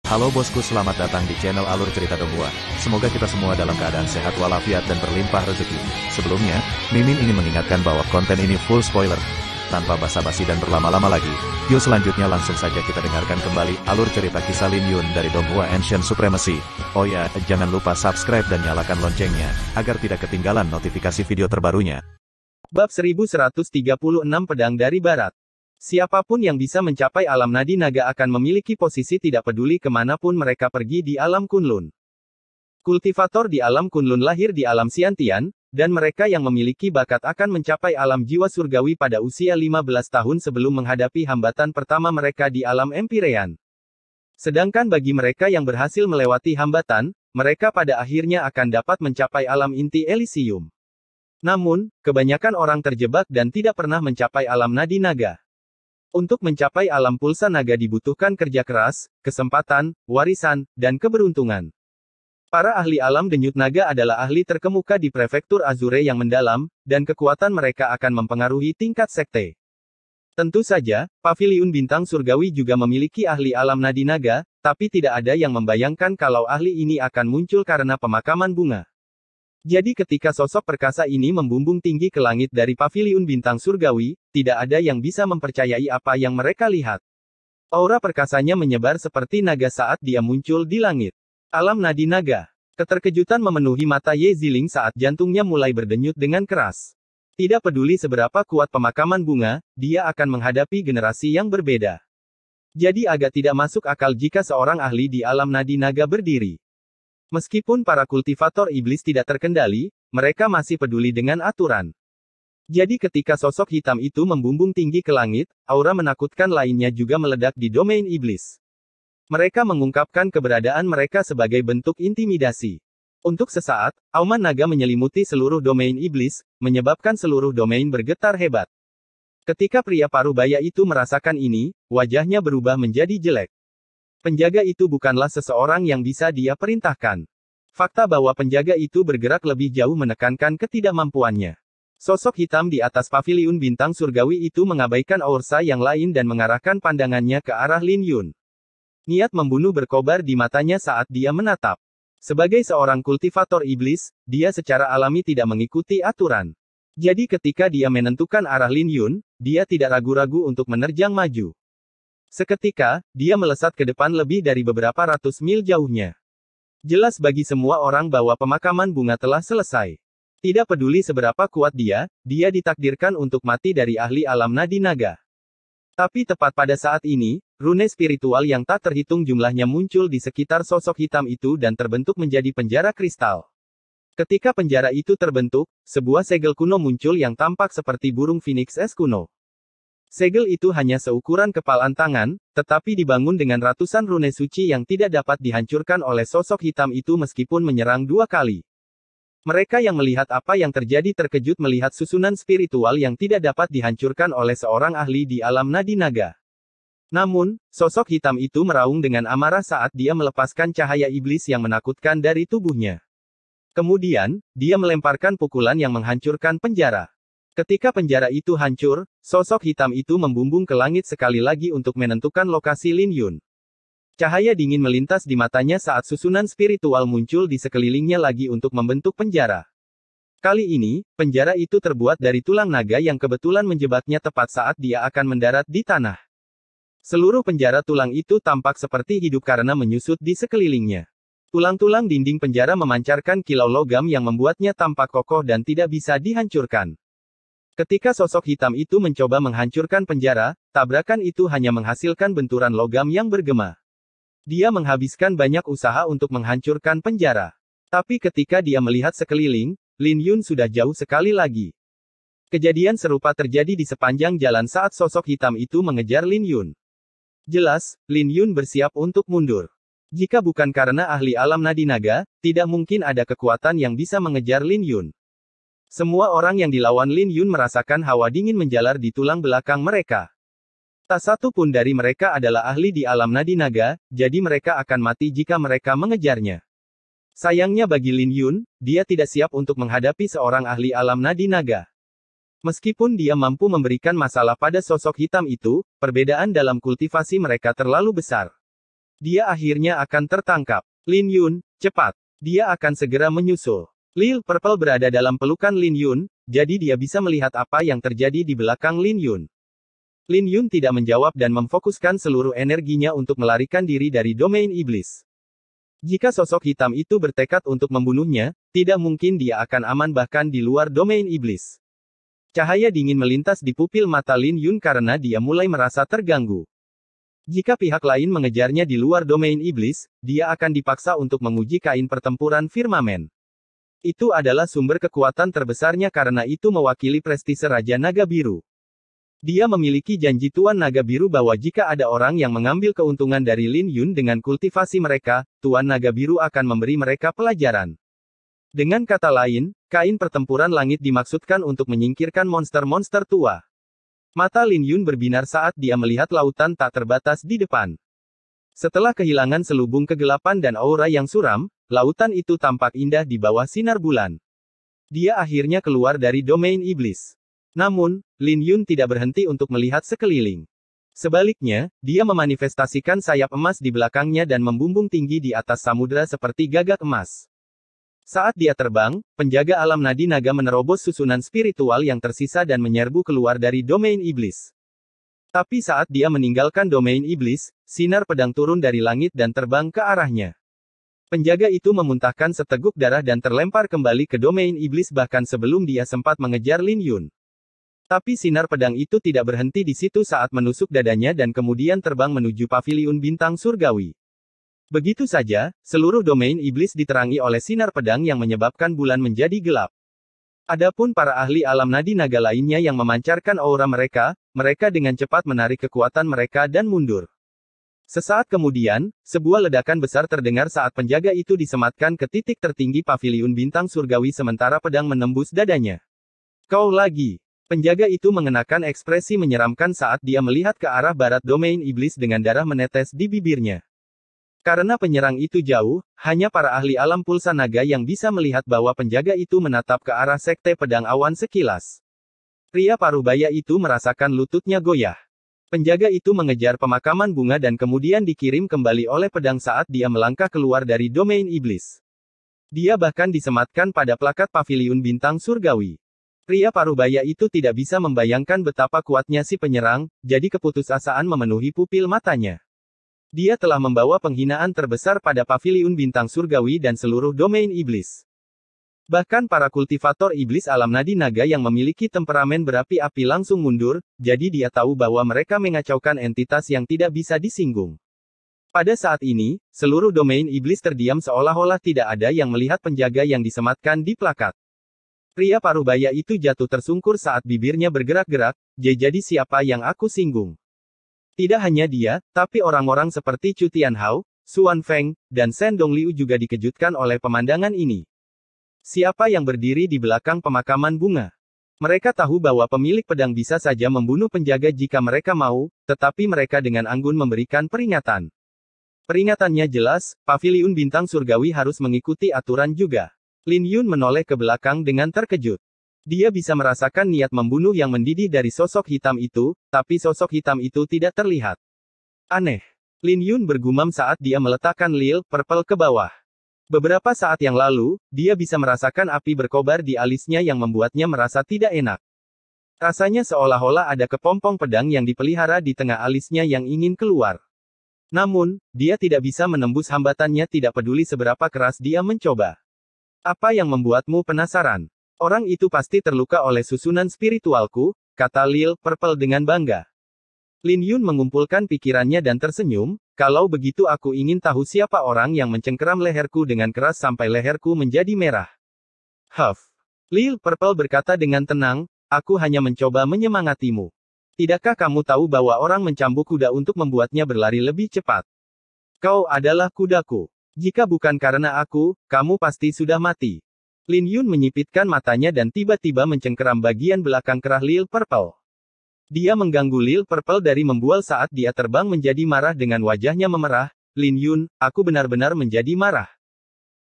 Halo bosku, selamat datang di channel Alur Cerita Donghua. Semoga kita semua dalam keadaan sehat walafiat dan berlimpah rezeki. Sebelumnya, Mimin ingin mengingatkan bahwa konten ini full spoiler. Tanpa basa-basi dan berlama-lama lagi, yuk selanjutnya langsung saja kita dengarkan kembali alur cerita kisah Lin Yun dari Donghua Ancient Supremacy. Oh ya, jangan lupa subscribe dan nyalakan loncengnya, agar tidak ketinggalan notifikasi video terbarunya. Bab 1136 Pedang dari Barat. Siapapun yang bisa mencapai alam nadi naga akan memiliki posisi tidak peduli kemanapun mereka pergi di alam Kunlun. Kultivator di alam Kunlun lahir di alam Xiantian, dan mereka yang memiliki bakat akan mencapai alam jiwa surgawi pada usia 15 tahun sebelum menghadapi hambatan pertama mereka di alam Empirean. Sedangkan bagi mereka yang berhasil melewati hambatan, mereka pada akhirnya akan dapat mencapai alam inti Elysium. Namun, kebanyakan orang terjebak dan tidak pernah mencapai alam nadi naga. Untuk mencapai alam pulsa naga dibutuhkan kerja keras, kesempatan, warisan, dan keberuntungan. Para ahli alam denyut naga adalah ahli terkemuka di prefektur Azure yang mendalam, dan kekuatan mereka akan mempengaruhi tingkat sekte. Tentu saja, paviliun bintang surgawi juga memiliki ahli alam nadi naga, tapi tidak ada yang membayangkan kalau ahli ini akan muncul karena pemakaman bunga. Jadi ketika sosok perkasa ini membumbung tinggi ke langit dari paviliun bintang surgawi, tidak ada yang bisa mempercayai apa yang mereka lihat. Aura perkasanya menyebar seperti naga saat dia muncul di langit. Alam nadi naga. Keterkejutan memenuhi mata Ye Ziling saat jantungnya mulai berdenyut dengan keras. Tidak peduli seberapa kuat pemakaman bunga, dia akan menghadapi generasi yang berbeda. Jadi agak tidak masuk akal jika seorang ahli di alam nadi naga berdiri. Meskipun para kultivator iblis tidak terkendali, mereka masih peduli dengan aturan. Jadi ketika sosok hitam itu membumbung tinggi ke langit, aura menakutkan lainnya juga meledak di domain iblis. Mereka mengungkapkan keberadaan mereka sebagai bentuk intimidasi. Untuk sesaat, auman naga menyelimuti seluruh domain iblis, menyebabkan seluruh domain bergetar hebat. Ketika pria parubaya itu merasakan ini, wajahnya berubah menjadi jelek. Penjaga itu bukanlah seseorang yang bisa dia perintahkan. Fakta bahwa penjaga itu bergerak lebih jauh menekankan ketidakmampuannya. Sosok hitam di atas paviliun bintang surgawi itu mengabaikan aursa yang lain dan mengarahkan pandangannya ke arah Lin Yun. Niat membunuh berkobar di matanya saat dia menatap. Sebagai seorang kultivator iblis, dia secara alami tidak mengikuti aturan. Jadi ketika dia menentukan arah Lin Yun, dia tidak ragu-ragu untuk menerjang maju. Seketika, dia melesat ke depan lebih dari beberapa ratus mil jauhnya. Jelas bagi semua orang bahwa pemakaman bunga telah selesai. Tidak peduli seberapa kuat dia ditakdirkan untuk mati dari ahli alam nadi naga. Tapi tepat pada saat ini, rune spiritual yang tak terhitung jumlahnya muncul di sekitar sosok hitam itu dan terbentuk menjadi penjara kristal. Ketika penjara itu terbentuk, sebuah segel kuno muncul yang tampak seperti burung phoenix es kuno. Segel itu hanya seukuran kepalan tangan, tetapi dibangun dengan ratusan rune suci yang tidak dapat dihancurkan oleh sosok hitam itu meskipun menyerang 2 kali. Mereka yang melihat apa yang terjadi terkejut melihat susunan spiritual yang tidak dapat dihancurkan oleh seorang ahli di alam nadi naga. Namun, sosok hitam itu meraung dengan amarah saat dia melepaskan cahaya iblis yang menakutkan dari tubuhnya. Kemudian, dia melemparkan pukulan yang menghancurkan penjara. Ketika penjara itu hancur, sosok hitam itu membumbung ke langit sekali lagi untuk menentukan lokasi Lin Yun. Cahaya dingin melintas di matanya saat susunan spiritual muncul di sekelilingnya lagi untuk membentuk penjara. Kali ini, penjara itu terbuat dari tulang naga yang kebetulan menjebaknya tepat saat dia akan mendarat di tanah. Seluruh penjara tulang itu tampak seperti hidup karena menyusut di sekelilingnya. Tulang-tulang dinding penjara memancarkan kilau logam yang membuatnya tampak kokoh dan tidak bisa dihancurkan. Ketika sosok hitam itu mencoba menghancurkan penjara, tabrakan itu hanya menghasilkan benturan logam yang bergema. Dia menghabiskan banyak usaha untuk menghancurkan penjara. Tapi ketika dia melihat sekeliling, Lin Yun sudah jauh sekali lagi. Kejadian serupa terjadi di sepanjang jalan saat sosok hitam itu mengejar Lin Yun. Jelas, Lin Yun bersiap untuk mundur. Jika bukan karena ahli alam nadi naga, tidak mungkin ada kekuatan yang bisa mengejar Lin Yun. Semua orang yang dilawan Lin Yun merasakan hawa dingin menjalar di tulang belakang mereka. Tak satu pun dari mereka adalah ahli di alam nadi naga, jadi mereka akan mati jika mereka mengejarnya. Sayangnya bagi Lin Yun, dia tidak siap untuk menghadapi seorang ahli alam nadi naga. Meskipun dia mampu memberikan masalah pada sosok hitam itu, perbedaan dalam kultivasi mereka terlalu besar. Dia akhirnya akan tertangkap. Lin Yun, cepat. Dia akan segera menyusul. Lil Purple berada dalam pelukan Lin Yun, jadi dia bisa melihat apa yang terjadi di belakang Lin Yun. Lin Yun tidak menjawab dan memfokuskan seluruh energinya untuk melarikan diri dari domain iblis. Jika sosok hitam itu bertekad untuk membunuhnya, tidak mungkin dia akan aman bahkan di luar domain iblis. Cahaya dingin melintas di pupil mata Lin Yun karena dia mulai merasa terganggu. Jika pihak lain mengejarnya di luar domain iblis, dia akan dipaksa untuk menguji kain pertempuran firmamen. Itu adalah sumber kekuatan terbesarnya karena itu mewakili prestise Raja Naga Biru. Dia memiliki janji Tuan Naga Biru bahwa jika ada orang yang mengambil keuntungan dari Lin Yun dengan kultivasi mereka, Tuan Naga Biru akan memberi mereka pelajaran. Dengan kata lain, kain pertempuran langit dimaksudkan untuk menyingkirkan monster-monster tua. Mata Lin Yun berbinar saat dia melihat lautan tak terbatas di depan. Setelah kehilangan selubung kegelapan dan aura yang suram, lautan itu tampak indah di bawah sinar bulan. Dia akhirnya keluar dari domain iblis. Namun, Lin Yun tidak berhenti untuk melihat sekeliling. Sebaliknya, dia memanifestasikan sayap emas di belakangnya dan membumbung tinggi di atas samudera seperti gagak emas. Saat dia terbang, penjaga alam nadi naga menerobos susunan spiritual yang tersisa dan menyerbu keluar dari domain iblis. Tapi saat dia meninggalkan domain iblis, sinar pedang turun dari langit dan terbang ke arahnya. Penjaga itu memuntahkan seteguk darah dan terlempar kembali ke domain iblis bahkan sebelum dia sempat mengejar Lin Yun. Tapi sinar pedang itu tidak berhenti di situ saat menusuk dadanya dan kemudian terbang menuju paviliun bintang surgawi. Begitu saja, seluruh domain iblis diterangi oleh sinar pedang yang menyebabkan bulan menjadi gelap. Adapun para ahli alam nadi naga lainnya yang memancarkan aura mereka dengan cepat menarik kekuatan mereka dan mundur. Sesaat kemudian, sebuah ledakan besar terdengar saat penjaga itu disematkan ke titik tertinggi paviliun bintang surgawi sementara pedang menembus dadanya. Kau lagi. Penjaga itu mengenakan ekspresi menyeramkan saat dia melihat ke arah barat domain iblis dengan darah menetes di bibirnya. Karena penyerang itu jauh, hanya para ahli alam pulsa naga yang bisa melihat bahwa penjaga itu menatap ke arah sekte pedang awan sekilas. Pria parubaya itu merasakan lututnya goyah. Penjaga itu mengejar pemakaman bunga dan kemudian dikirim kembali oleh pedang saat dia melangkah keluar dari domain iblis. Dia bahkan disematkan pada plakat paviliun bintang surgawi. Pria parubaya itu tidak bisa membayangkan betapa kuatnya si penyerang, jadi keputusasaan memenuhi pupil matanya. Dia telah membawa penghinaan terbesar pada paviliun bintang surgawi dan seluruh domain iblis. Bahkan para kultivator iblis alam nadi naga yang memiliki temperamen berapi-api langsung mundur, jadi dia tahu bahwa mereka mengacaukan entitas yang tidak bisa disinggung. Pada saat ini, seluruh domain iblis terdiam seolah-olah tidak ada yang melihat penjaga yang disematkan di plakat. Pria parubaya itu jatuh tersungkur saat bibirnya bergerak-gerak, jadi siapa yang aku singgung? Tidak hanya dia, tapi orang-orang seperti Chu Tianhao, Xuan Feng, dan Shen Dongliu juga dikejutkan oleh pemandangan ini. Siapa yang berdiri di belakang pemakaman bunga? Mereka tahu bahwa pemilik pedang bisa saja membunuh penjaga jika mereka mau, tetapi mereka dengan anggun memberikan peringatan. Peringatannya jelas, paviliun bintang surgawi harus mengikuti aturan juga. Lin Yun menoleh ke belakang dengan terkejut. Dia bisa merasakan niat membunuh yang mendidih dari sosok hitam itu, tapi sosok hitam itu tidak terlihat. Aneh. Lin Yun bergumam saat dia meletakkan Lil Purple ke bawah. Beberapa saat yang lalu, dia bisa merasakan api berkobar di alisnya yang membuatnya merasa tidak enak. Rasanya seolah-olah ada kepompong pedang yang dipelihara di tengah alisnya yang ingin keluar. Namun, dia tidak bisa menembus hambatannya tidak peduli seberapa keras dia mencoba. Apa yang membuatmu penasaran? Orang itu pasti terluka oleh susunan spiritualku, kata Lil Purple dengan bangga. Lin Yun mengumpulkan pikirannya dan tersenyum, kalau begitu aku ingin tahu siapa orang yang mencengkeram leherku dengan keras sampai leherku menjadi merah. Huff. Lil Purple berkata dengan tenang, aku hanya mencoba menyemangatimu. Tidakkah kamu tahu bahwa orang mencambuk kuda untuk membuatnya berlari lebih cepat? Kau adalah kudaku. Jika bukan karena aku, kamu pasti sudah mati. Lin Yun menyipitkan matanya dan tiba-tiba mencengkeram bagian belakang kerah Lil Purple. Dia mengganggu Lil Purple dari membual saat dia terbang menjadi marah dengan wajahnya memerah. Lin Yun, aku benar-benar menjadi marah.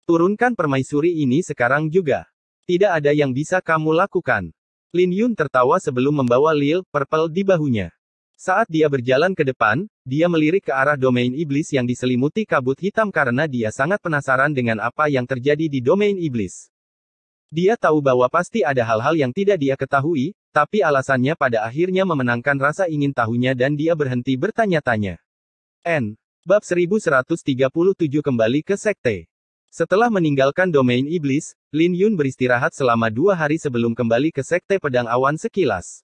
Turunkan permaisuri ini sekarang juga. Tidak ada yang bisa kamu lakukan. Lin Yun tertawa sebelum membawa Lil Purple di bahunya. Saat dia berjalan ke depan, dia melirik ke arah domain iblis yang diselimuti kabut hitam karena dia sangat penasaran dengan apa yang terjadi di domain iblis. Dia tahu bahwa pasti ada hal-hal yang tidak dia ketahui, tapi alasannya pada akhirnya memenangkan rasa ingin tahunya dan dia berhenti bertanya-tanya. Bab 1137 kembali ke sekte. Setelah meninggalkan domain iblis, Lin Yun beristirahat selama 2 hari sebelum kembali ke sekte pedang awan sekilas.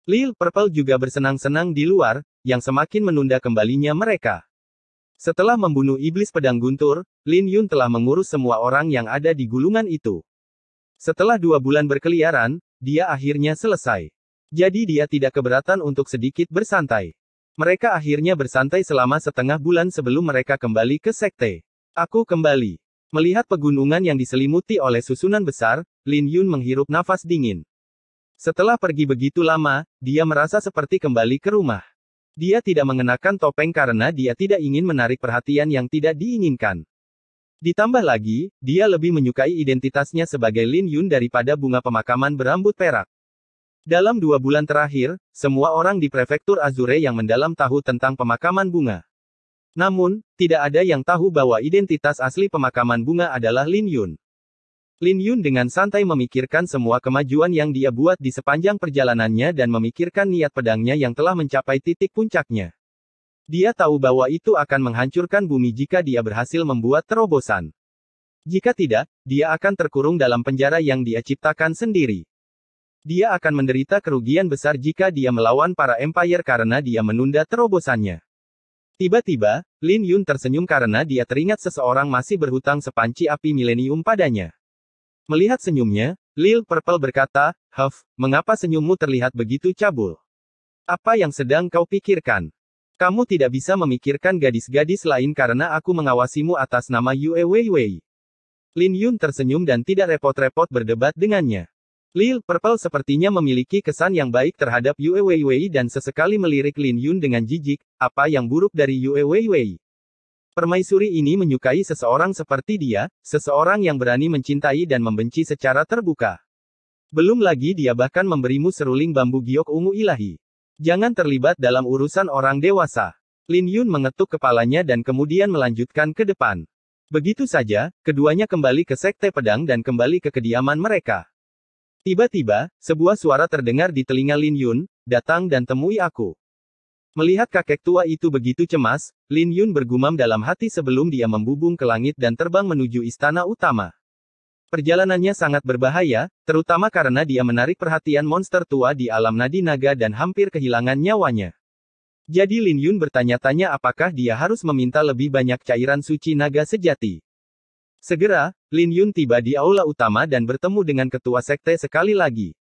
Lil Purple juga bersenang-senang di luar, yang semakin menunda kembalinya mereka. Setelah membunuh iblis pedang guntur, Lin Yun telah mengurus semua orang yang ada di gulungan itu. Setelah 2 bulan berkeliaran, dia akhirnya selesai. Jadi dia tidak keberatan untuk sedikit bersantai. Mereka akhirnya bersantai selama setengah bulan sebelum mereka kembali ke sekte. Aku kembali. Melihat pegunungan yang diselimuti oleh susunan besar, Lin Yun menghirup nafas dingin. Setelah pergi begitu lama, dia merasa seperti kembali ke rumah. Dia tidak mengenakan topeng karena dia tidak ingin menarik perhatian yang tidak diinginkan. Ditambah lagi, dia lebih menyukai identitasnya sebagai Lin Yun daripada bunga pemakaman berambut perak. Dalam 2 bulan terakhir, semua orang di prefektur Azure yang mendalam tahu tentang pemakaman bunga. Namun, tidak ada yang tahu bahwa identitas asli pemakaman bunga adalah Lin Yun. Lin Yun dengan santai memikirkan semua kemajuan yang dia buat di sepanjang perjalanannya dan memikirkan niat pedangnya yang telah mencapai titik puncaknya. Dia tahu bahwa itu akan menghancurkan bumi jika dia berhasil membuat terobosan. Jika tidak, dia akan terkurung dalam penjara yang dia ciptakan sendiri. Dia akan menderita kerugian besar jika dia melawan para Empire karena dia menunda terobosannya. Tiba-tiba, Lin Yun tersenyum karena dia teringat seseorang masih berhutang sepanci api milenium padanya. Melihat senyumnya, Lil Purple berkata, "Huff, mengapa senyummu terlihat begitu cabul? Apa yang sedang kau pikirkan? Kamu tidak bisa memikirkan gadis-gadis lain karena aku mengawasimu atas nama Yue Weiwei." Lin Yun tersenyum dan tidak repot-repot berdebat dengannya. Lil Purple sepertinya memiliki kesan yang baik terhadap Yue Weiwei dan sesekali melirik Lin Yun dengan jijik, apa yang buruk dari Yue Weiwei? Permaisuri ini menyukai seseorang seperti dia, seseorang yang berani mencintai dan membenci secara terbuka. Belum lagi dia bahkan memberimu seruling bambu giok ungu ilahi. Jangan terlibat dalam urusan orang dewasa. Lin Yun mengetuk kepalanya dan kemudian melanjutkan ke depan. Begitu saja, keduanya kembali ke sekte pedang dan kembali ke kediaman mereka. Tiba-tiba, sebuah suara terdengar di telinga Lin Yun, "Datang dan temui aku." Melihat kakek tua itu begitu cemas, Lin Yun bergumam dalam hati sebelum dia membubung ke langit dan terbang menuju istana utama. Perjalanannya sangat berbahaya, terutama karena dia menarik perhatian monster tua di alam nadi naga dan hampir kehilangan nyawanya. Jadi Lin Yun bertanya-tanya apakah dia harus meminta lebih banyak cairan suci naga sejati. Segera, Lin Yun tiba di aula utama dan bertemu dengan ketua sekte sekali lagi.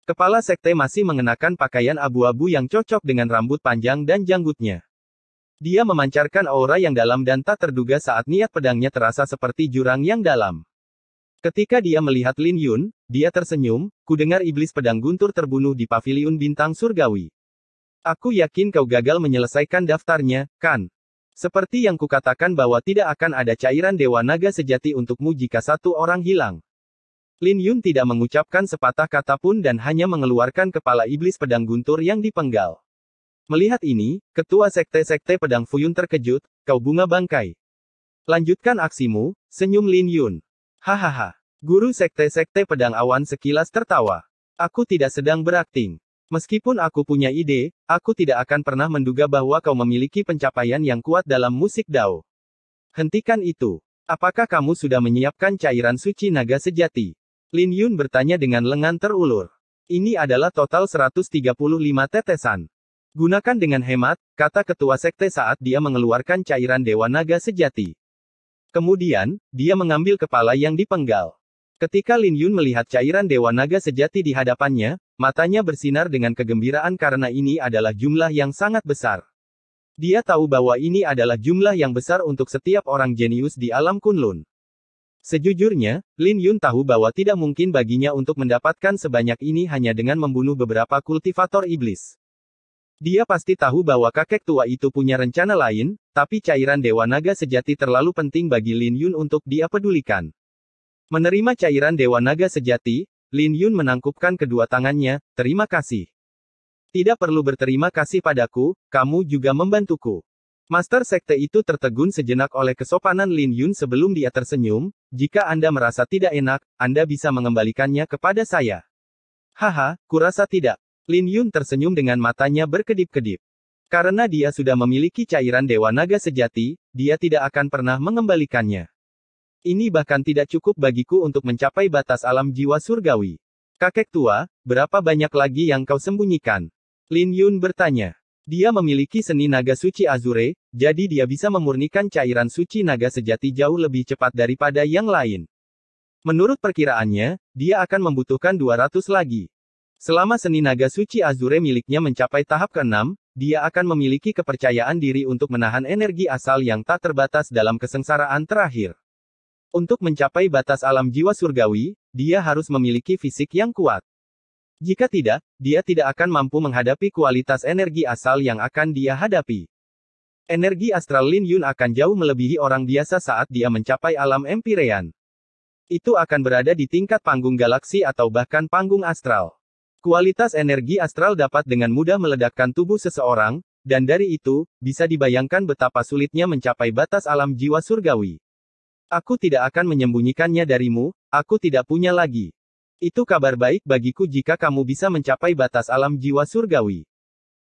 Kepala sekte masih mengenakan pakaian abu-abu yang cocok dengan rambut panjang dan janggutnya. Dia memancarkan aura yang dalam dan tak terduga saat niat pedangnya terasa seperti jurang yang dalam. Ketika dia melihat Lin Yun, dia tersenyum, "Kudengar iblis pedang guntur terbunuh di paviliun bintang surgawi. Aku yakin kau gagal menyelesaikan daftarnya, kan? Seperti yang kukatakan bahwa tidak akan ada cairan dewa naga sejati untukmu jika satu orang hilang." Lin Yun tidak mengucapkan sepatah kata pun dan hanya mengeluarkan kepala iblis pedang guntur yang dipenggal. Melihat ini, ketua sekte-sekte pedang Fuyun terkejut, "Kau bunga bangkai. Lanjutkan aksimu," senyum Lin Yun. "Hahaha." Guru sekte-sekte pedang awan sekilas tertawa. "Aku tidak sedang berakting. Meskipun aku punya ide, aku tidak akan pernah menduga bahwa kau memiliki pencapaian yang kuat dalam musik Dao. Hentikan itu. Apakah kamu sudah menyiapkan cairan suci naga sejati?" Lin Yun bertanya dengan lengan terulur. "Ini adalah total 135 tetesan. Gunakan dengan hemat," kata ketua sekte saat dia mengeluarkan cairan dewa naga sejati. Kemudian, dia mengambil kepala yang dipenggal. Ketika Lin Yun melihat cairan dewa naga sejati di hadapannya, matanya bersinar dengan kegembiraan karena ini adalah jumlah yang sangat besar. Dia tahu bahwa ini adalah jumlah yang besar untuk setiap orang jenius di alam Kunlun. Sejujurnya, Lin Yun tahu bahwa tidak mungkin baginya untuk mendapatkan sebanyak ini hanya dengan membunuh beberapa kultivator iblis. Dia pasti tahu bahwa kakek tua itu punya rencana lain, tapi cairan dewa naga sejati terlalu penting bagi Lin Yun untuk dia pedulikan. Menerima cairan dewa naga sejati, Lin Yun menangkupkan kedua tangannya, "Terima kasih." Tidak perlu berterima kasih padaku, kamu juga membantuku. Master Sekte itu tertegun sejenak oleh kesopanan Lin Yun sebelum dia tersenyum, jika Anda merasa tidak enak, Anda bisa mengembalikannya kepada saya. Haha, kurasa tidak. Lin Yun tersenyum dengan matanya berkedip-kedip. Karena dia sudah memiliki cairan Dewa Naga sejati, dia tidak akan pernah mengembalikannya. Ini bahkan tidak cukup bagiku untuk mencapai batas alam jiwa surgawi. Kakek tua, berapa banyak lagi yang kau sembunyikan? Lin Yun bertanya. Dia memiliki seni naga suci Azure, jadi dia bisa memurnikan cairan suci naga sejati jauh lebih cepat daripada yang lain. Menurut perkiraannya, dia akan membutuhkan 200 lagi. Selama seni naga suci Azure miliknya mencapai tahap ke-6, dia akan memiliki kepercayaan diri untuk menahan energi asal yang tak terbatas dalam kesengsaraan terakhir. Untuk mencapai batas alam jiwa surgawi, dia harus memiliki fisik yang kuat. Jika tidak, dia tidak akan mampu menghadapi kualitas energi asal yang akan dia hadapi. Energi astral Lin Yun akan jauh melebihi orang biasa saat dia mencapai alam Empyrean. Itu akan berada di tingkat panggung galaksi atau bahkan panggung astral. Kualitas energi astral dapat dengan mudah meledakkan tubuh seseorang, dan dari itu, bisa dibayangkan betapa sulitnya mencapai batas alam jiwa surgawi. Aku tidak akan menyembunyikannya darimu, aku tidak punya lagi. Itu kabar baik bagiku jika kamu bisa mencapai batas alam jiwa surgawi.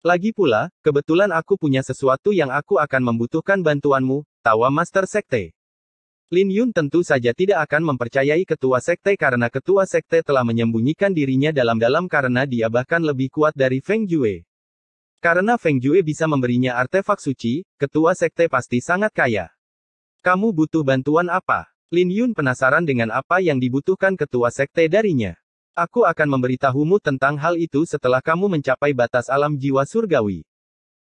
Lagi pula, kebetulan aku punya sesuatu yang aku akan membutuhkan bantuanmu, tawa Master Sekte. Lin Yun tentu saja tidak akan mempercayai ketua sekte karena ketua sekte telah menyembunyikan dirinya dalam-dalam karena dia bahkan lebih kuat dari Feng Jue. Karena Feng Jue bisa memberinya artefak suci, ketua sekte pasti sangat kaya. Kamu butuh bantuan apa? Lin Yun penasaran dengan apa yang dibutuhkan ketua sekte darinya. Aku akan memberitahumu tentang hal itu setelah kamu mencapai batas alam jiwa surgawi.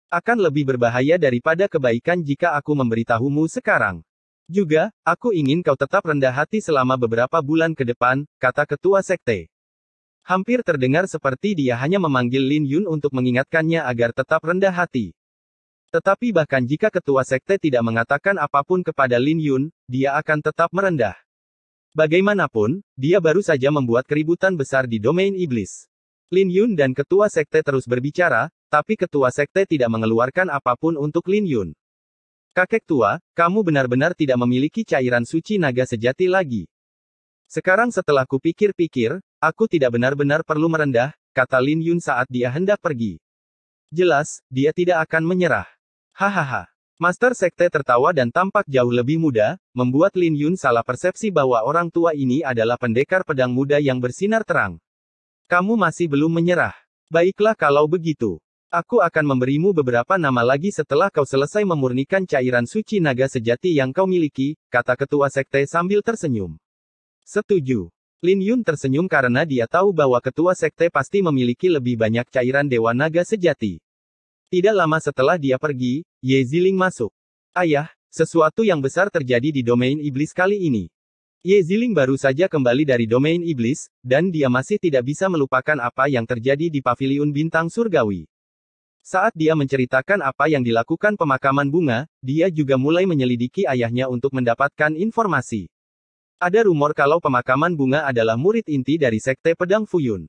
Akan lebih berbahaya daripada kebaikan jika aku memberitahumu sekarang. Juga, aku ingin kau tetap rendah hati selama beberapa bulan ke depan, kata ketua sekte. Hampir terdengar seperti dia hanya memanggil Lin Yun untuk mengingatkannya agar tetap rendah hati. Tetapi bahkan jika ketua sekte tidak mengatakan apapun kepada Lin Yun, dia akan tetap merendah. Bagaimanapun, dia baru saja membuat keributan besar di domain iblis. Lin Yun dan ketua sekte terus berbicara, tapi ketua sekte tidak mengeluarkan apapun untuk Lin Yun. Kakek tua, kamu benar-benar tidak memiliki cairan suci naga sejati lagi. Sekarang setelah kupikir-pikir, aku tidak benar-benar perlu merendah, kata Lin Yun saat dia hendak pergi. Jelas, dia tidak akan menyerah. Hahaha. Master Sekte tertawa dan tampak jauh lebih muda, membuat Lin Yun salah persepsi bahwa orang tua ini adalah pendekar pedang muda yang bersinar terang. Kamu masih belum menyerah. Baiklah kalau begitu. Aku akan memberimu beberapa nama lagi setelah kau selesai memurnikan cairan suci naga sejati yang kau miliki, kata ketua sekte sambil tersenyum. Setuju. Lin Yun tersenyum karena dia tahu bahwa ketua sekte pasti memiliki lebih banyak cairan dewa naga sejati. Tidak lama setelah dia pergi, Ye Ziling masuk. Ayah, sesuatu yang besar terjadi di domain iblis kali ini. Ye Ziling baru saja kembali dari domain iblis, dan dia masih tidak bisa melupakan apa yang terjadi di paviliun bintang surgawi. Saat dia menceritakan apa yang dilakukan pemakaman bunga, dia juga mulai menyelidiki ayahnya untuk mendapatkan informasi. Ada rumor kalau pemakaman bunga adalah murid inti dari Sekte Pedang Fuyun.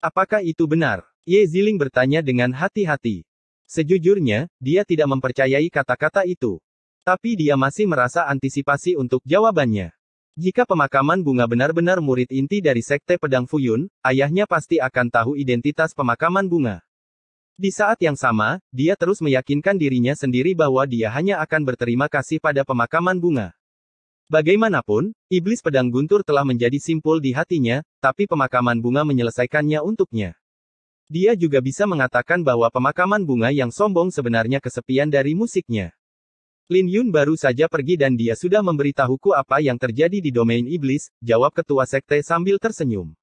Apakah itu benar? Ye Ziling bertanya dengan hati-hati. Sejujurnya, dia tidak mempercayai kata-kata itu. Tapi dia masih merasa antisipasi untuk jawabannya. Jika pemakaman bunga benar-benar murid inti dari Sekte Pedang Fuyun, ayahnya pasti akan tahu identitas pemakaman bunga. Di saat yang sama, dia terus meyakinkan dirinya sendiri bahwa dia hanya akan berterima kasih pada pemakaman bunga. Bagaimanapun, iblis pedang guntur telah menjadi simpul di hatinya, tapi pemakaman bunga menyelesaikannya untuknya. Dia juga bisa mengatakan bahwa pemakaman bunga yang sombong sebenarnya kesepian dari musiknya. Lin Yun baru saja pergi dan dia sudah memberitahuku apa yang terjadi di domain iblis, jawab ketua sekte sambil tersenyum.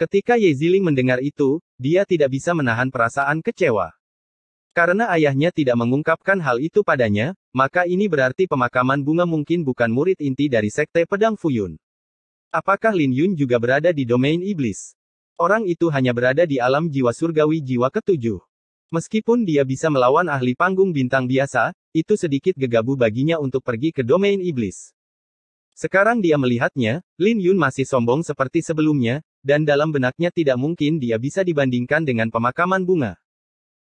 Ketika Ye Ziling mendengar itu, dia tidak bisa menahan perasaan kecewa. Karena ayahnya tidak mengungkapkan hal itu padanya, maka ini berarti pemakaman bunga mungkin bukan murid inti dari Sekte Pedang Fuyun. Apakah Lin Yun juga berada di domain iblis? Orang itu hanya berada di alam jiwa surgawi jiwa ke-7. Meskipun dia bisa melawan ahli panggung bintang biasa, itu sedikit gegabah baginya untuk pergi ke domain iblis. Sekarang dia melihatnya, Lin Yun masih sombong seperti sebelumnya, dan dalam benaknya tidak mungkin dia bisa dibandingkan dengan pemakaman bunga.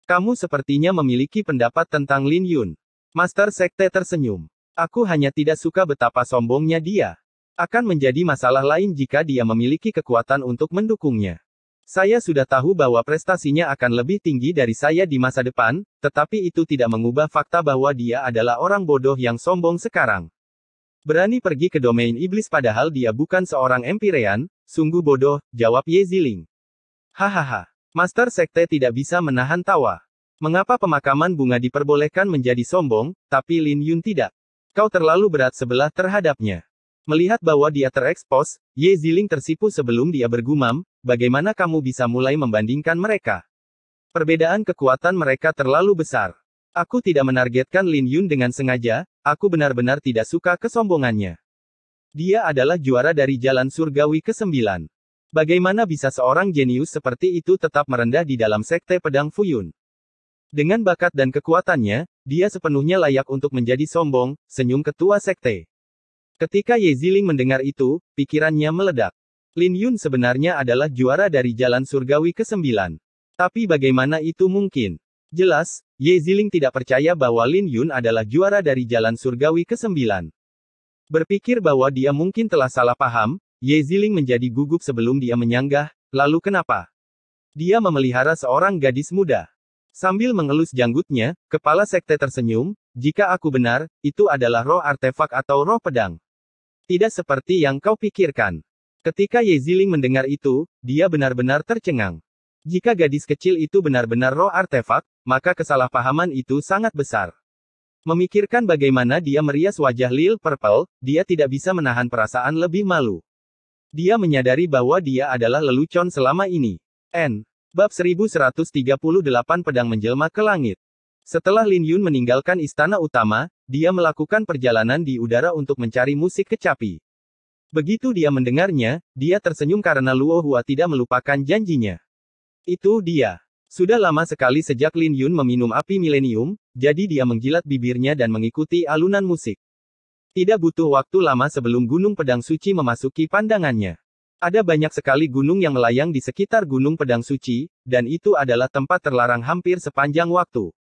Kamu sepertinya memiliki pendapat tentang Lin Yun. Master Sekte tersenyum. Aku hanya tidak suka betapa sombongnya dia. Akan menjadi masalah lain jika dia memiliki kekuatan untuk mendukungnya. Saya sudah tahu bahwa prestasinya akan lebih tinggi dari saya di masa depan, tetapi itu tidak mengubah fakta bahwa dia adalah orang bodoh yang sombong sekarang. Berani pergi ke domain iblis padahal dia bukan seorang Empirean, sungguh bodoh, jawab Ye Ziling. Hahaha. Master Sekte tidak bisa menahan tawa. Mengapa pemakaman bunga diperbolehkan menjadi sombong, tapi Lin Yun tidak? Kau terlalu berat sebelah terhadapnya. Melihat bahwa dia terekspos, Ye Ziling tersipu sebelum dia bergumam, bagaimana kamu bisa mulai membandingkan mereka? Perbedaan kekuatan mereka terlalu besar. Aku tidak menargetkan Lin Yun dengan sengaja, aku benar-benar tidak suka kesombongannya. Dia adalah juara dari jalan surgawi ke-9. Bagaimana bisa seorang jenius seperti itu tetap merendah di dalam sekte pedang Fuyun? Dengan bakat dan kekuatannya, dia sepenuhnya layak untuk menjadi sombong, senyum ketua sekte. Ketika Ye Ziling mendengar itu, pikirannya meledak. Lin Yun sebenarnya adalah juara dari jalan surgawi ke-9. Tapi bagaimana itu mungkin? Jelas, Ye Ziling tidak percaya bahwa Lin Yun adalah juara dari jalan surgawi ke-9. Berpikir bahwa dia mungkin telah salah paham, Ye Ziling menjadi gugup sebelum dia menyanggah, lalu kenapa? Dia memelihara seorang gadis muda. Sambil mengelus janggutnya, kepala sekte tersenyum, jika aku benar, itu adalah roh artefak atau roh pedang. Tidak seperti yang kau pikirkan. Ketika Ye Ziling mendengar itu, dia benar-benar tercengang. Jika gadis kecil itu benar-benar roh artefak, maka kesalahpahaman itu sangat besar. Memikirkan bagaimana dia merias wajah Lil Purple, dia tidak bisa menahan perasaan lebih malu. Dia menyadari bahwa dia adalah lelucon selama ini. Bab 1138 Pedang Menjelma ke Langit. Setelah Lin Yun meninggalkan istana utama, dia melakukan perjalanan di udara untuk mencari musik kecapi. Begitu dia mendengarnya, dia tersenyum karena Luo Hua tidak melupakan janjinya. Itu dia. Sudah lama sekali sejak Lin Yun meminum api milenium, jadi dia menjilat bibirnya dan mengikuti alunan musik. Tidak butuh waktu lama sebelum Gunung Pedang Suci memasuki pandangannya. Ada banyak sekali gunung yang melayang di sekitar Gunung Pedang Suci, dan itu adalah tempat terlarang hampir sepanjang waktu.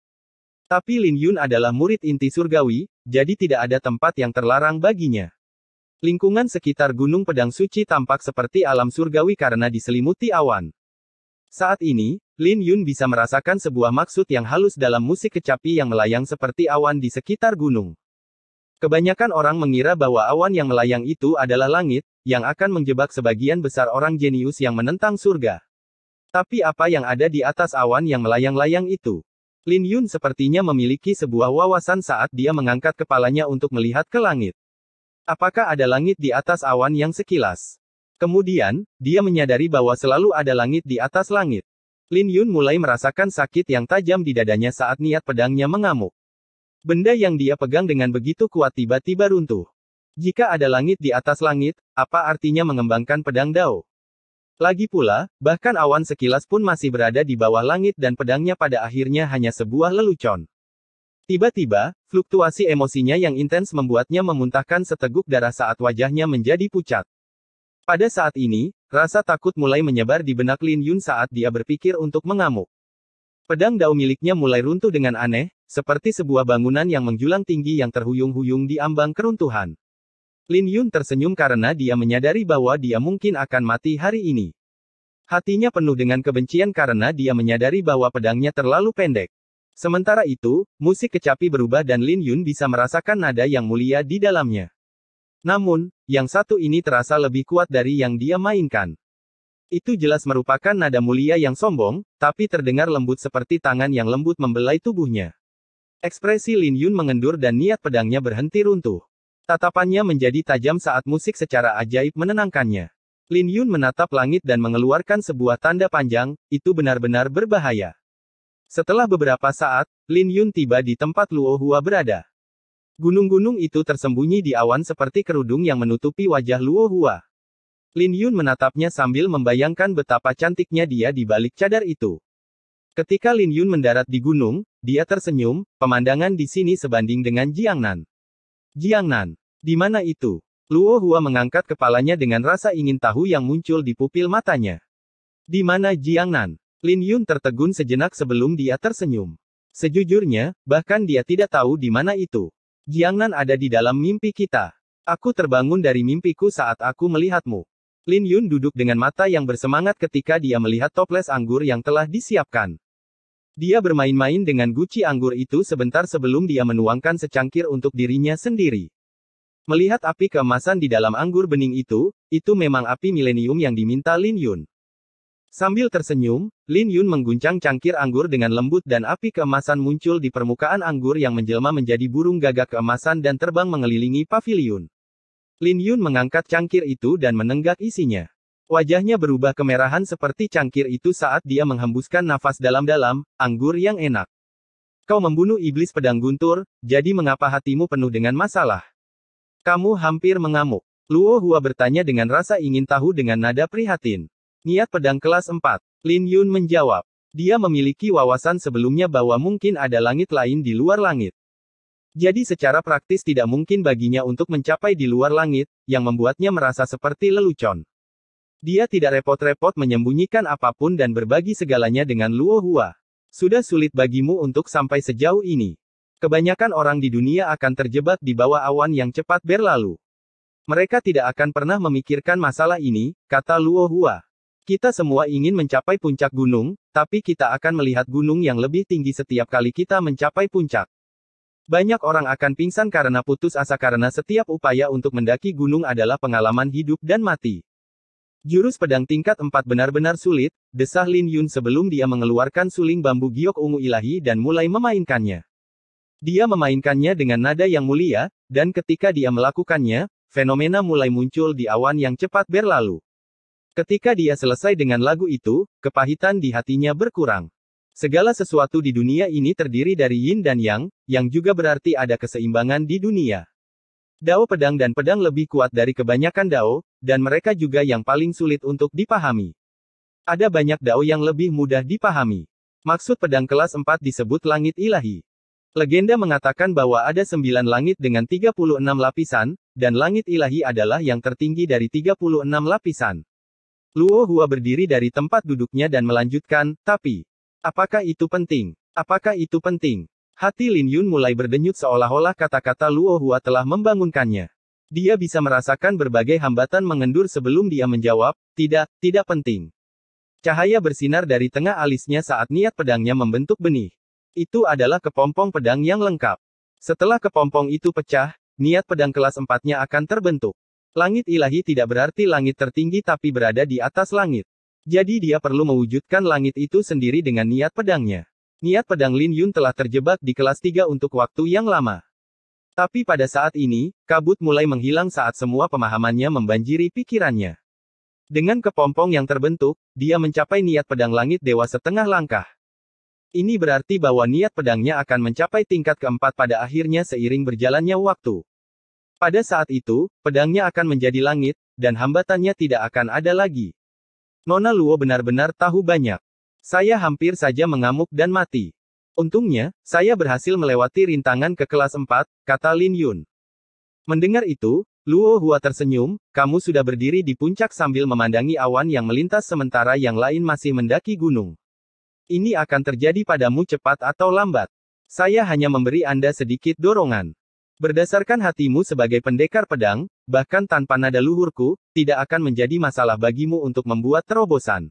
Tapi Lin Yun adalah murid inti surgawi, jadi tidak ada tempat yang terlarang baginya. Lingkungan sekitar Gunung Pedang Suci tampak seperti alam surgawi karena diselimuti awan. Saat ini, Lin Yun bisa merasakan sebuah maksud yang halus dalam musik kecapi yang melayang seperti awan di sekitar gunung. Kebanyakan orang mengira bahwa awan yang melayang itu adalah langit, yang akan menjebak sebagian besar orang jenius yang menentang surga. Tapi apa yang ada di atas awan yang melayang-layang itu? Lin Yun sepertinya memiliki sebuah wawasan saat dia mengangkat kepalanya untuk melihat ke langit. Apakah ada langit di atas awan yang sekilas? Kemudian, dia menyadari bahwa selalu ada langit di atas langit. Lin Yun mulai merasakan sakit yang tajam di dadanya saat niat pedangnya mengamuk. Benda yang dia pegang dengan begitu kuat tiba-tiba runtuh. Jika ada langit di atas langit, apa artinya mengembangkan pedang Dao? Lagi pula, bahkan awan sekilas pun masih berada di bawah langit dan pedangnya pada akhirnya hanya sebuah lelucon. Tiba-tiba, fluktuasi emosinya yang intens membuatnya memuntahkan seteguk darah saat wajahnya menjadi pucat. Pada saat ini, rasa takut mulai menyebar di benak Lin Yun saat dia berpikir untuk mengamuk. Pedang Dao miliknya mulai runtuh dengan aneh, seperti sebuah bangunan yang menjulang tinggi yang terhuyung-huyung di ambang keruntuhan. Lin Yun tersenyum karena dia menyadari bahwa dia mungkin akan mati hari ini. Hatinya penuh dengan kebencian karena dia menyadari bahwa pedangnya terlalu pendek. Sementara itu, musik kecapi berubah dan Lin Yun bisa merasakan nada yang mulia di dalamnya. Namun, yang satu ini terasa lebih kuat dari yang dia mainkan. Itu jelas merupakan nada mulia yang sombong, tapi terdengar lembut seperti tangan yang lembut membelai tubuhnya. Ekspresi Lin Yun mengendur dan niat pedangnya berhenti runtuh. Tatapannya menjadi tajam saat musik secara ajaib menenangkannya. Lin Yun menatap langit dan mengeluarkan sebuah tanda panjang, itu benar-benar berbahaya. Setelah beberapa saat, Lin Yun tiba di tempat Luo Hua berada. Gunung-gunung itu tersembunyi di awan seperti kerudung yang menutupi wajah Luo Hua. Lin Yun menatapnya sambil membayangkan betapa cantiknya dia di balik cadar itu. Ketika Lin Yun mendarat di gunung, dia tersenyum, pemandangan di sini sebanding dengan Jiangnan. Jiangnan, di mana itu? Luo Hua mengangkat kepalanya dengan rasa ingin tahu yang muncul di pupil matanya. Di mana Jiangnan? Lin Yun tertegun sejenak sebelum dia tersenyum. Sejujurnya, bahkan dia tidak tahu di mana itu. Jiangnan ada di dalam mimpi kita. Aku terbangun dari mimpiku saat aku melihatmu. Lin Yun duduk dengan mata yang bersemangat ketika dia melihat toples anggur yang telah disiapkan. Dia bermain-main dengan guci anggur itu sebentar sebelum dia menuangkan secangkir untuk dirinya sendiri. Melihat api keemasan di dalam anggur bening itu memang api milenium yang diminta Lin Yun. Sambil tersenyum, Lin Yun mengguncang cangkir anggur dengan lembut dan api keemasan muncul di permukaan anggur yang menjelma menjadi burung gagak keemasan dan terbang mengelilingi paviliun. Lin Yun mengangkat cangkir itu dan menenggak isinya. Wajahnya berubah kemerahan seperti cangkir itu saat dia menghembuskan nafas dalam-dalam, anggur yang enak. Kau membunuh iblis pedang guntur, jadi mengapa hatimu penuh dengan masalah? Kamu hampir mengamuk. Luo Hua bertanya dengan rasa ingin tahu dengan nada prihatin. Niat pedang kelas 4. Lin Yun menjawab. Dia memiliki wawasan sebelumnya bahwa mungkin ada langit lain di luar langit. Jadi secara praktis tidak mungkin baginya untuk mencapai di luar langit, yang membuatnya merasa seperti lelucon. Dia tidak repot-repot menyembunyikan apapun dan berbagi segalanya dengan Luo Hua. Sudah sulit bagimu untuk sampai sejauh ini. Kebanyakan orang di dunia akan terjebak di bawah awan yang cepat berlalu. Mereka tidak akan pernah memikirkan masalah ini, kata Luo Hua. Kita semua ingin mencapai puncak gunung, tapi kita akan melihat gunung yang lebih tinggi setiap kali kita mencapai puncak. Banyak orang akan pingsan karena putus asa karena setiap upaya untuk mendaki gunung adalah pengalaman hidup dan mati. Jurus pedang tingkat 4 benar-benar sulit, desah Lin Yun sebelum dia mengeluarkan suling bambu giok ungu ilahi dan mulai memainkannya. Dia memainkannya dengan nada yang mulia, dan ketika dia melakukannya, fenomena mulai muncul di awan yang cepat berlalu. Ketika dia selesai dengan lagu itu, kepahitan di hatinya berkurang. Segala sesuatu di dunia ini terdiri dari yin dan yang juga berarti ada keseimbangan di dunia. Dao pedang dan pedang lebih kuat dari kebanyakan dao, dan mereka juga yang paling sulit untuk dipahami. Ada banyak dao yang lebih mudah dipahami. Maksud pedang kelas 4 disebut langit ilahi. Legenda mengatakan bahwa ada 9 langit dengan 36 lapisan, dan langit ilahi adalah yang tertinggi dari 36 lapisan. Luo Hua berdiri dari tempat duduknya dan melanjutkan, tapi, apakah itu penting? Apakah itu penting? Hati Lin Yun mulai berdenyut seolah-olah kata-kata Luo Hua telah membangunkannya. Dia bisa merasakan berbagai hambatan mengendur sebelum dia menjawab, tidak penting. Cahaya bersinar dari tengah alisnya saat niat pedangnya membentuk benih. Itu adalah kepompong pedang yang lengkap. Setelah kepompong itu pecah, niat pedang kelas 4-nya akan terbentuk. Langit ilahi tidak berarti langit tertinggi tapi berada di atas langit. Jadi dia perlu mewujudkan langit itu sendiri dengan niat pedangnya. Niat pedang Lin Yun telah terjebak di kelas 3 untuk waktu yang lama. Tapi pada saat ini, kabut mulai menghilang saat semua pemahamannya membanjiri pikirannya. Dengan kepompong yang terbentuk, dia mencapai niat pedang langit dewa setengah langkah. Ini berarti bahwa niat pedangnya akan mencapai tingkat keempat pada akhirnya seiring berjalannya waktu. Pada saat itu, pedangnya akan menjadi langit, dan hambatannya tidak akan ada lagi. Nona Luo benar-benar tahu banyak. Saya hampir saja mengamuk dan mati. Untungnya, saya berhasil melewati rintangan ke kelas 4, kata Lin Yun. Mendengar itu, Luo Hua tersenyum, kamu sudah berdiri di puncak sambil memandangi awan yang melintas sementara yang lain masih mendaki gunung. Ini akan terjadi padamu cepat atau lambat. Saya hanya memberi Anda sedikit dorongan. Berdasarkan hatimu sebagai pendekar pedang, bahkan tanpa nada luhurku, tidak akan menjadi masalah bagimu untuk membuat terobosan.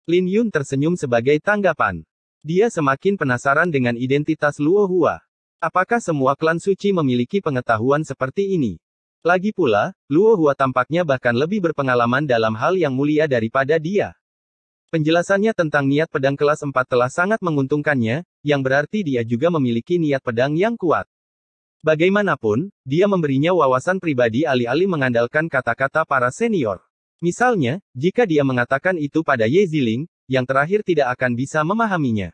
Lin Yun tersenyum sebagai tanggapan. Dia semakin penasaran dengan identitas Luo Hua. Apakah semua klan suci memiliki pengetahuan seperti ini? Lagi pula, Luo Hua tampaknya bahkan lebih berpengalaman dalam hal yang mulia daripada dia. Penjelasannya tentang niat pedang kelas 4 telah sangat menguntungkannya, yang berarti dia juga memiliki niat pedang yang kuat. Bagaimanapun, dia memberinya wawasan pribadi alih-alih mengandalkan kata-kata para senior. Misalnya, jika dia mengatakan itu pada Ye Ziling, yang terakhir tidak akan bisa memahaminya.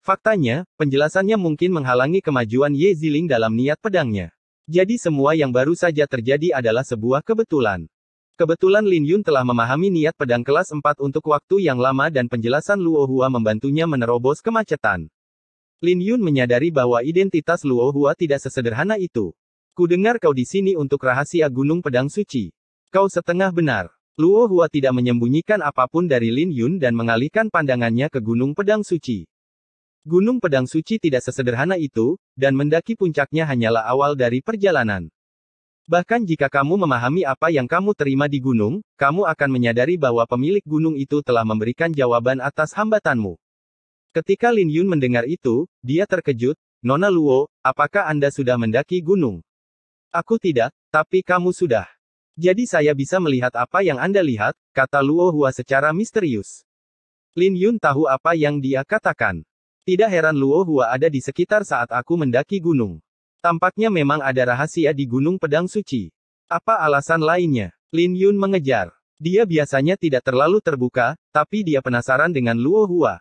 Faktanya, penjelasannya mungkin menghalangi kemajuan Ye Ziling dalam niat pedangnya. Jadi semua yang baru saja terjadi adalah sebuah kebetulan. Kebetulan Lin Yun telah memahami niat pedang kelas 4 untuk waktu yang lama dan penjelasan Luo Hua membantunya menerobos kemacetan. Lin Yun menyadari bahwa identitas Luo Hua tidak sesederhana itu. Kudengar kau di sini untuk rahasia Gunung Pedang Suci. Kau setengah benar. Luo Hua tidak menyembunyikan apapun dari Lin Yun dan mengalihkan pandangannya ke Gunung Pedang Suci. Gunung Pedang Suci tidak sesederhana itu, dan mendaki puncaknya hanyalah awal dari perjalanan. Bahkan jika kamu memahami apa yang kamu terima di gunung, kamu akan menyadari bahwa pemilik gunung itu telah memberikan jawaban atas hambatanmu. Ketika Lin Yun mendengar itu, dia terkejut, "Nona Luo, apakah Anda sudah mendaki gunung?" "Aku tidak, tapi kamu sudah. Jadi saya bisa melihat apa yang Anda lihat," kata Luo Hua secara misterius. Lin Yun tahu apa yang dia katakan. Tidak heran Luo Hua ada di sekitar saat aku mendaki gunung. Tampaknya memang ada rahasia di Gunung Pedang Suci. Apa alasan lainnya? Lin Yun mengejar. Dia biasanya tidak terlalu terbuka, tapi dia penasaran dengan Luo Hua.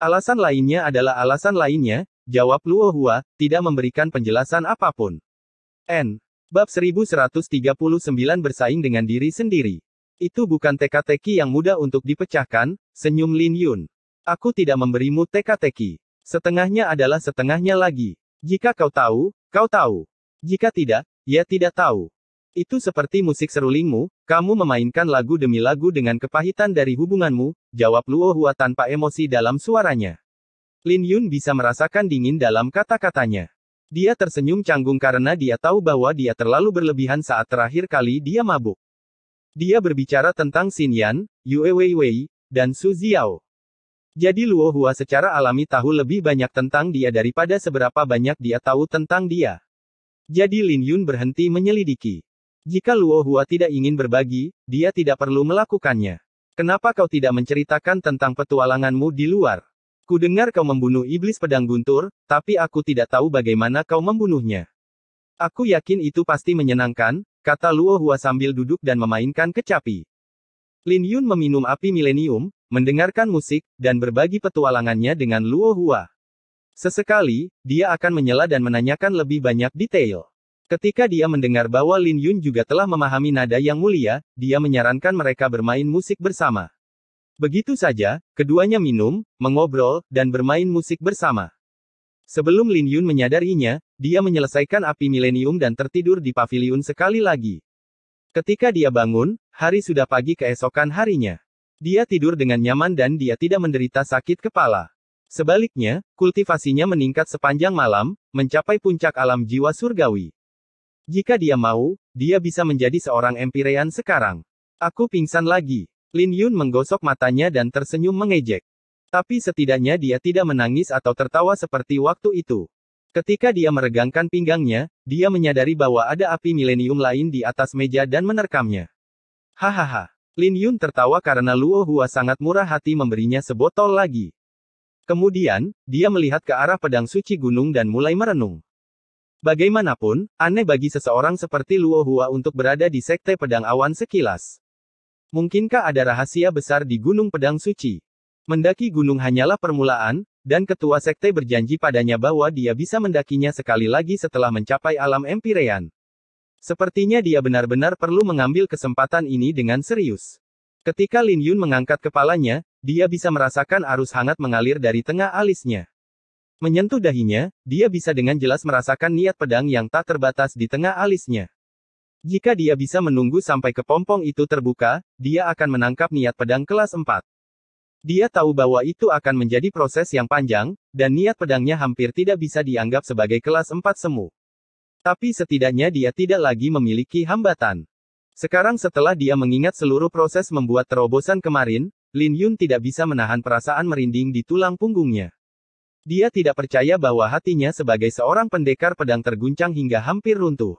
Alasan lainnya adalah alasan lainnya, jawab Luo Hua, tidak memberikan penjelasan apapun. Bab 1139 bersaing dengan diri sendiri. Itu bukan teka-teki yang mudah untuk dipecahkan, senyum Lin Yun. Aku tidak memberimu teka-teki. Setengahnya adalah setengahnya lagi. Jika kau tahu, kau tahu. Jika tidak, ya tidak tahu. Itu seperti musik serulingmu, kamu memainkan lagu demi lagu dengan kepahitan dari hubunganmu, jawab Luo Hua tanpa emosi dalam suaranya. Lin Yun bisa merasakan dingin dalam kata-katanya. Dia tersenyum canggung karena dia tahu bahwa dia terlalu berlebihan saat terakhir kali dia mabuk. Dia berbicara tentang Xin Yan, Yue Weiwei, dan Su Ziao. Jadi Luo Hua secara alami tahu lebih banyak tentang dia daripada seberapa banyak dia tahu tentang dia. Jadi Lin Yun berhenti menyelidiki. Jika Luo Hua tidak ingin berbagi, dia tidak perlu melakukannya. Kenapa kau tidak menceritakan tentang petualanganmu di luar? Kudengar kau membunuh iblis pedang guntur, tapi aku tidak tahu bagaimana kau membunuhnya. Aku yakin itu pasti menyenangkan, kata Luo Hua sambil duduk dan memainkan kecapi. Lin Yun meminum api milenium, mendengarkan musik, dan berbagi petualangannya dengan Luo Hua. Sesekali, dia akan menyela dan menanyakan lebih banyak detail. Ketika dia mendengar bahwa Lin Yun juga telah memahami nada yang mulia, dia menyarankan mereka bermain musik bersama. Begitu saja, keduanya minum, mengobrol, dan bermain musik bersama. Sebelum Lin Yun menyadarinya, dia menyelesaikan api milenium dan tertidur di paviliun sekali lagi. Ketika dia bangun, hari sudah pagi keesokan harinya. Dia tidur dengan nyaman dan dia tidak menderita sakit kepala. Sebaliknya, kultivasinya meningkat sepanjang malam, mencapai puncak alam jiwa surgawi. Jika dia mau, dia bisa menjadi seorang Empirean sekarang. Aku pingsan lagi. Lin Yun menggosok matanya dan tersenyum mengejek. Tapi setidaknya dia tidak menangis atau tertawa seperti waktu itu. Ketika dia meregangkan pinggangnya, dia menyadari bahwa ada api milenium lain di atas meja dan menerkamnya. Hahaha. Lin Yun tertawa karena Luo Hua sangat murah hati memberinya sebotol lagi. Kemudian, dia melihat ke arah pedang suci gunung dan mulai merenung. Bagaimanapun, aneh bagi seseorang seperti Luo Hua untuk berada di sekte pedang awan sekilas. Mungkinkah ada rahasia besar di Gunung Pedang Suci? Mendaki gunung hanyalah permulaan, dan ketua sekte berjanji padanya bahwa dia bisa mendakinya sekali lagi setelah mencapai alam Empirean. Sepertinya dia benar-benar perlu mengambil kesempatan ini dengan serius. Ketika Lin Yun mengangkat kepalanya, dia bisa merasakan arus hangat mengalir dari tengah alisnya. Menyentuh dahinya, dia bisa dengan jelas merasakan niat pedang yang tak terbatas di tengah alisnya. Jika dia bisa menunggu sampai kepompong itu terbuka, dia akan menangkap niat pedang kelas 4. Dia tahu bahwa itu akan menjadi proses yang panjang, dan niat pedangnya hampir tidak bisa dianggap sebagai kelas 4 semu. Tapi setidaknya dia tidak lagi memiliki hambatan. Sekarang setelah dia mengingat seluruh proses membuat terobosan kemarin, Lin Yun tidak bisa menahan perasaan merinding di tulang punggungnya. Dia tidak percaya bahwa hatinya sebagai seorang pendekar pedang terguncang hingga hampir runtuh.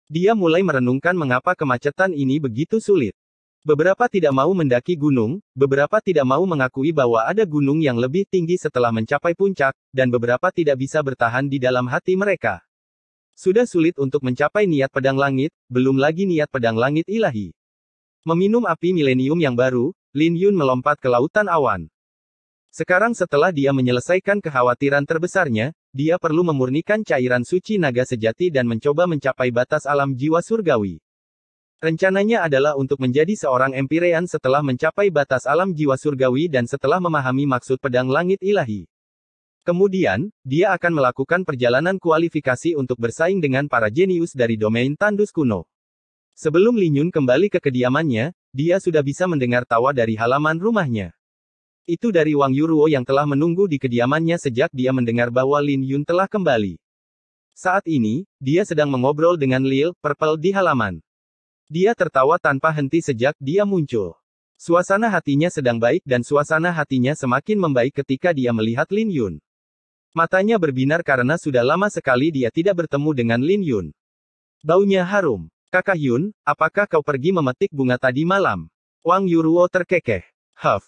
Dia mulai merenungkan mengapa kemacetan ini begitu sulit. Beberapa tidak mau mendaki gunung, beberapa tidak mau mengakui bahwa ada gunung yang lebih tinggi setelah mencapai puncak, dan beberapa tidak bisa bertahan di dalam hati mereka. Sudah sulit untuk mencapai niat pedang langit, belum lagi niat pedang langit ilahi. Meminum api milenium yang baru, Lin Yun melompat ke lautan awan. Sekarang setelah dia menyelesaikan kekhawatiran terbesarnya, dia perlu memurnikan cairan suci naga sejati dan mencoba mencapai batas alam jiwa surgawi. Rencananya adalah untuk menjadi seorang Empirean setelah mencapai batas alam jiwa surgawi dan setelah memahami maksud pedang langit ilahi. Kemudian, dia akan melakukan perjalanan kualifikasi untuk bersaing dengan para jenius dari domain tandus kuno. Sebelum Lin Yun kembali ke kediamannya, dia sudah bisa mendengar tawa dari halaman rumahnya. Itu dari Wang Yuruo yang telah menunggu di kediamannya sejak dia mendengar bahwa Lin Yun telah kembali. Saat ini, dia sedang mengobrol dengan Lil Purple di halaman. Dia tertawa tanpa henti sejak dia muncul. Suasana hatinya sedang baik dan suasana hatinya semakin membaik ketika dia melihat Lin Yun. Matanya berbinar karena sudah lama sekali dia tidak bertemu dengan Lin Yun. Baunya harum. Kakak Yun, apakah kau pergi memetik bunga tadi malam? Wang Yuruo terkekeh. Huff.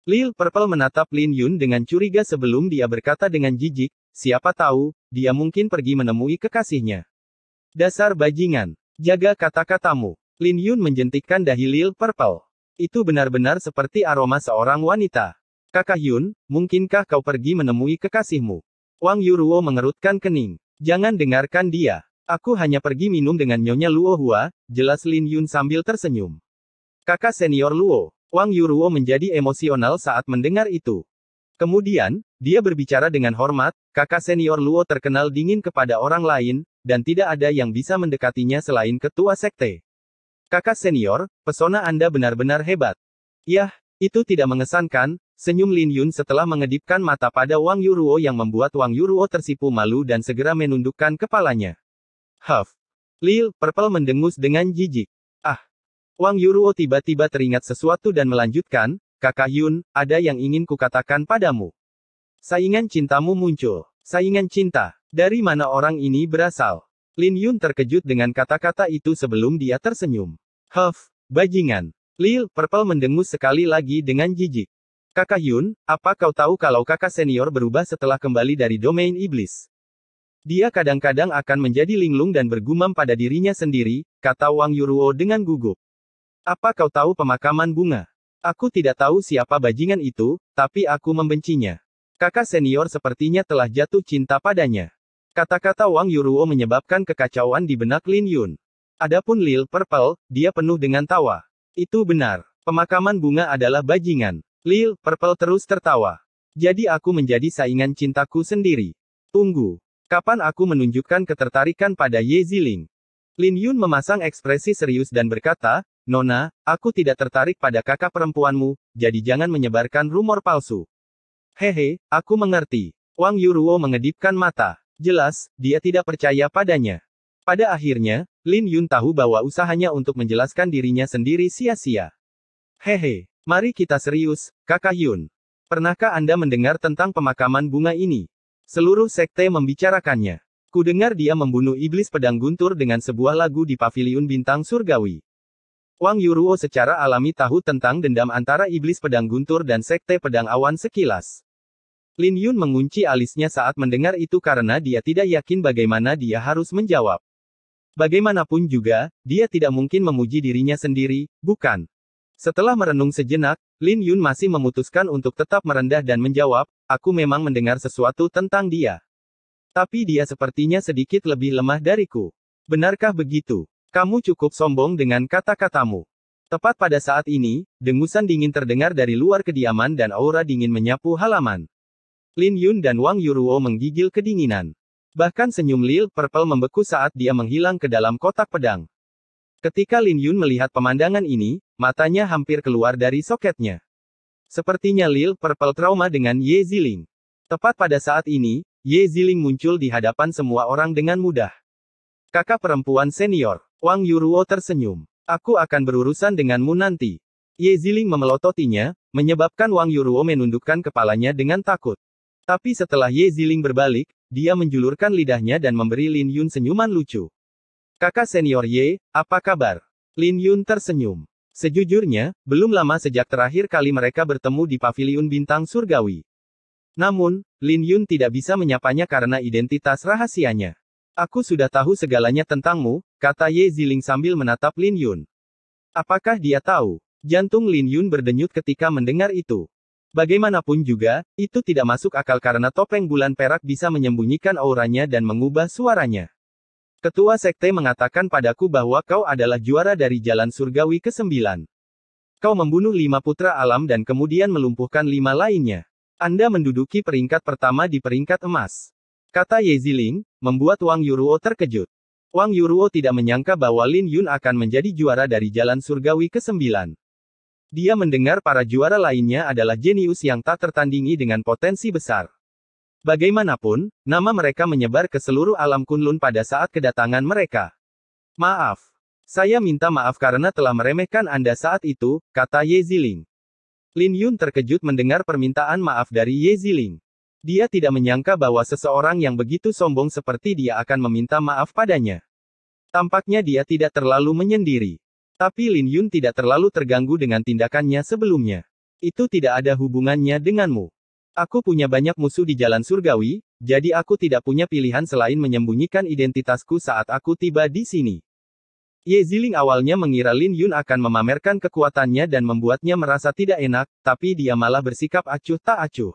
Lil Purple menatap Lin Yun dengan curiga sebelum dia berkata dengan jijik, siapa tahu, dia mungkin pergi menemui kekasihnya. Dasar bajingan. Jaga kata-katamu. Lin Yun menjentikkan dahi Lil Purple. Itu benar-benar seperti aroma seorang wanita. Kakak Yun, mungkinkah kau pergi menemui kekasihmu? Wang Yuruo mengerutkan kening. Jangan dengarkan dia. Aku hanya pergi minum dengan Nyonya Luo Hua, jelas Lin Yun sambil tersenyum. Kakak senior Luo. Wang Yuruo menjadi emosional saat mendengar itu. Kemudian, dia berbicara dengan hormat, kakak senior Luo terkenal dingin kepada orang lain, dan tidak ada yang bisa mendekatinya selain ketua sekte. Kakak senior, pesona Anda benar-benar hebat. Yah, itu tidak mengesankan, senyum Lin Yun setelah mengedipkan mata pada Wang Yuruo yang membuat Wang Yuruo tersipu malu dan segera menundukkan kepalanya. Huff. Lil Purple mendengus dengan jijik. Ah. Wang Yuruo tiba-tiba teringat sesuatu dan melanjutkan, Kakak Yun, ada yang ingin kukatakan padamu. Saingan cintamu muncul. Saingan cinta. Dari mana orang ini berasal? Lin Yun terkejut dengan kata-kata itu sebelum dia tersenyum. Huff, bajingan. Lil Purple mendengus sekali lagi dengan jijik. Kakak Yun, apa kau tahu kalau kakak senior berubah setelah kembali dari domain iblis? Dia kadang-kadang akan menjadi linglung dan bergumam pada dirinya sendiri, kata Wang Yuruo dengan gugup. Apa kau tahu pemakaman bunga? Aku tidak tahu siapa bajingan itu, tapi aku membencinya. Kakak senior sepertinya telah jatuh cinta padanya. Kata-kata Wang Yuruo menyebabkan kekacauan di benak Lin Yun. Adapun Lil Purple, dia penuh dengan tawa. Itu benar. Pemakaman bunga adalah bajingan. Lil Purple terus tertawa. Jadi aku menjadi saingan cintaku sendiri. Tunggu. Kapan aku menunjukkan ketertarikan pada Ye Ziling? Lin Yun memasang ekspresi serius dan berkata, Nona, aku tidak tertarik pada kakak perempuanmu, jadi jangan menyebarkan rumor palsu. Hehe, aku mengerti. Wang Yuruo mengedipkan mata. Jelas, dia tidak percaya padanya. Pada akhirnya, Lin Yun tahu bahwa usahanya untuk menjelaskan dirinya sendiri sia-sia. Hehe, mari kita serius, Kakak Yun. Pernahkah Anda mendengar tentang pemakaman bunga ini? Seluruh sekte membicarakannya. Kudengar dia membunuh iblis pedang guntur dengan sebuah lagu di paviliun bintang surgawi. Wang Yuruo secara alami tahu tentang dendam antara iblis pedang guntur dan sekte pedang awan sekilas. Lin Yun mengunci alisnya saat mendengar itu karena dia tidak yakin bagaimana dia harus menjawab. Bagaimanapun juga, dia tidak mungkin memuji dirinya sendiri, bukan? Setelah merenung sejenak, Lin Yun masih memutuskan untuk tetap merendah dan menjawab, aku memang mendengar sesuatu tentang dia. Tapi dia sepertinya sedikit lebih lemah dariku. Benarkah begitu? Kamu cukup sombong dengan kata-katamu. Tepat pada saat ini, dengusan dingin terdengar dari luar kediaman dan aura dingin menyapu halaman. Lin Yun dan Wang Yuruo menggigil kedinginan. Bahkan senyum Lil Purple membeku saat dia menghilang ke dalam kotak pedang. Ketika Lin Yun melihat pemandangan ini, matanya hampir keluar dari soketnya. Sepertinya Lil Purple trauma dengan Ye Ziling. Tepat pada saat ini, Ye Ziling muncul di hadapan semua orang dengan mudah. Kakak perempuan senior. Wang Yuruo tersenyum. Aku akan berurusan denganmu nanti. Ye Ziling memelototinya, menyebabkan Wang Yuruo menundukkan kepalanya dengan takut. Tapi setelah Ye Ziling berbalik, dia menjulurkan lidahnya dan memberi Lin Yun senyuman lucu. Kakak senior Ye, apa kabar? Lin Yun tersenyum. Sejujurnya, belum lama sejak terakhir kali mereka bertemu di paviliun bintang surgawi. Namun, Lin Yun tidak bisa menyapanya karena identitas rahasianya. Aku sudah tahu segalanya tentangmu, kata Ye Ziling sambil menatap Lin Yun. Apakah dia tahu? Jantung Lin Yun berdenyut ketika mendengar itu. Bagaimanapun juga, itu tidak masuk akal karena topeng bulan perak bisa menyembunyikan auranya dan mengubah suaranya. Ketua sekte mengatakan padaku bahwa kau adalah juara dari jalan surgawi ke-9. Kau membunuh 5 putra alam dan kemudian melumpuhkan 5 lainnya. Anda menduduki peringkat pertama di peringkat emas. Kata Ye Ziling, membuat Wang Yuruo terkejut. Wang Yuruo tidak menyangka bahwa Lin Yun akan menjadi juara dari jalan surgawi ke-9. Dia mendengar para juara lainnya adalah jenius yang tak tertandingi dengan potensi besar. Bagaimanapun, nama mereka menyebar ke seluruh alam Kunlun pada saat kedatangan mereka. Maaf. Saya minta maaf karena telah meremehkan Anda saat itu, kata Ye Ziling. Lin Yun terkejut mendengar permintaan maaf dari Ye Ziling. Dia tidak menyangka bahwa seseorang yang begitu sombong seperti dia akan meminta maaf padanya. Tampaknya dia tidak terlalu menyendiri. Tapi Lin Yun tidak terlalu terganggu dengan tindakannya sebelumnya. Itu tidak ada hubungannya denganmu. Aku punya banyak musuh di jalan surgawi, jadi aku tidak punya pilihan selain menyembunyikan identitasku saat aku tiba di sini. Ye Ziling awalnya mengira Lin Yun akan memamerkan kekuatannya dan membuatnya merasa tidak enak, tapi dia malah bersikap acuh tak acuh.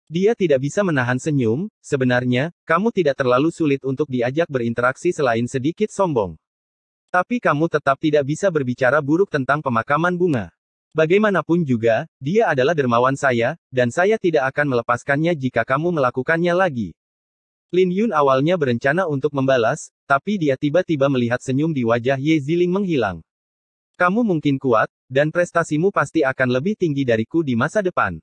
Dia tidak bisa menahan senyum. Sebenarnya, kamu tidak terlalu sulit untuk diajak berinteraksi selain sedikit sombong. Tapi kamu tetap tidak bisa berbicara buruk tentang pemakaman bunga. Bagaimanapun juga, dia adalah dermawan saya, dan saya tidak akan melepaskannya jika kamu melakukannya lagi. Lin Yun awalnya berencana untuk membalas, tapi dia tiba-tiba melihat senyum di wajah Ye Ziling menghilang. Kamu mungkin kuat, dan prestasimu pasti akan lebih tinggi dariku di masa depan.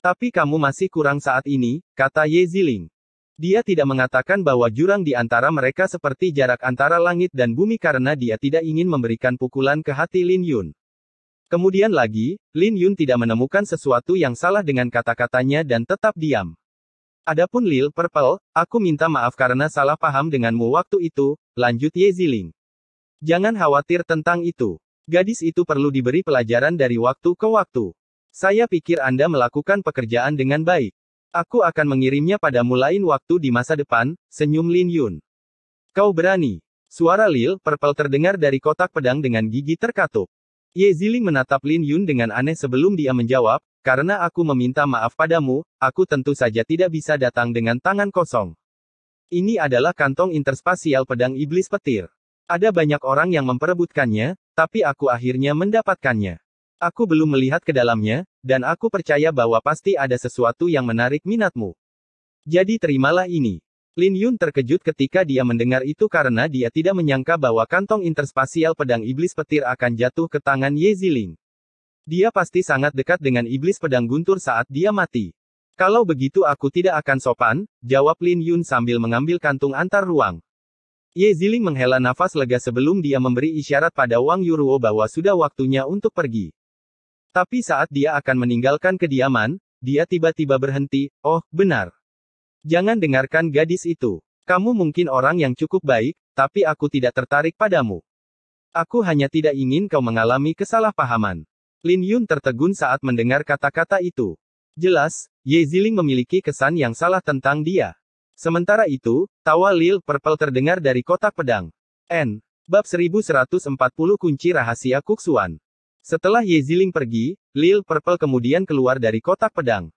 Tapi kamu masih kurang saat ini, kata Ye Ziling. Dia tidak mengatakan bahwa jurang di antara mereka seperti jarak antara langit dan bumi karena dia tidak ingin memberikan pukulan ke hati Lin Yun. Kemudian lagi, Lin Yun tidak menemukan sesuatu yang salah dengan kata-katanya dan tetap diam. Adapun Lil Purple, aku minta maaf karena salah paham denganmu waktu itu, lanjut Ye Ziling. Jangan khawatir tentang itu. Gadis itu perlu diberi pelajaran dari waktu ke waktu. Saya pikir Anda melakukan pekerjaan dengan baik. Aku akan mengirimnya padamu lain waktu di masa depan, senyum Lin Yun. Kau berani. Suara Lil Purple terdengar dari kotak pedang dengan gigi terkatup. Ye Ziling menatap Lin Yun dengan aneh sebelum dia menjawab, karena aku meminta maaf padamu, aku tentu saja tidak bisa datang dengan tangan kosong. Ini adalah kantong interspasial pedang iblis petir. Ada banyak orang yang memperebutkannya, tapi aku akhirnya mendapatkannya. Aku belum melihat ke dalamnya, dan aku percaya bahwa pasti ada sesuatu yang menarik minatmu. Jadi terimalah ini. Lin Yun terkejut ketika dia mendengar itu karena dia tidak menyangka bahwa kantong interspasial pedang iblis petir akan jatuh ke tangan Ye Ziling. Dia pasti sangat dekat dengan iblis pedang guntur saat dia mati. Kalau begitu aku tidak akan sopan, jawab Lin Yun sambil mengambil kantung antar ruang. Ye Ziling menghela nafas lega sebelum dia memberi isyarat pada Wang Yuruo bahwa sudah waktunya untuk pergi. Tapi saat dia akan meninggalkan kediaman, dia tiba-tiba berhenti. Oh, benar. Jangan dengarkan gadis itu. Kamu mungkin orang yang cukup baik, tapi aku tidak tertarik padamu. Aku hanya tidak ingin kau mengalami kesalahpahaman. Lin Yun tertegun saat mendengar kata-kata itu. Jelas, Ye Ziling memiliki kesan yang salah tentang dia. Sementara itu, tawa Lil Purple terdengar dari kotak pedang. Bab 1140 Kunci Rahasia Kuksuan. Setelah Ye Ziling pergi, Lil Purple kemudian keluar dari kotak pedang.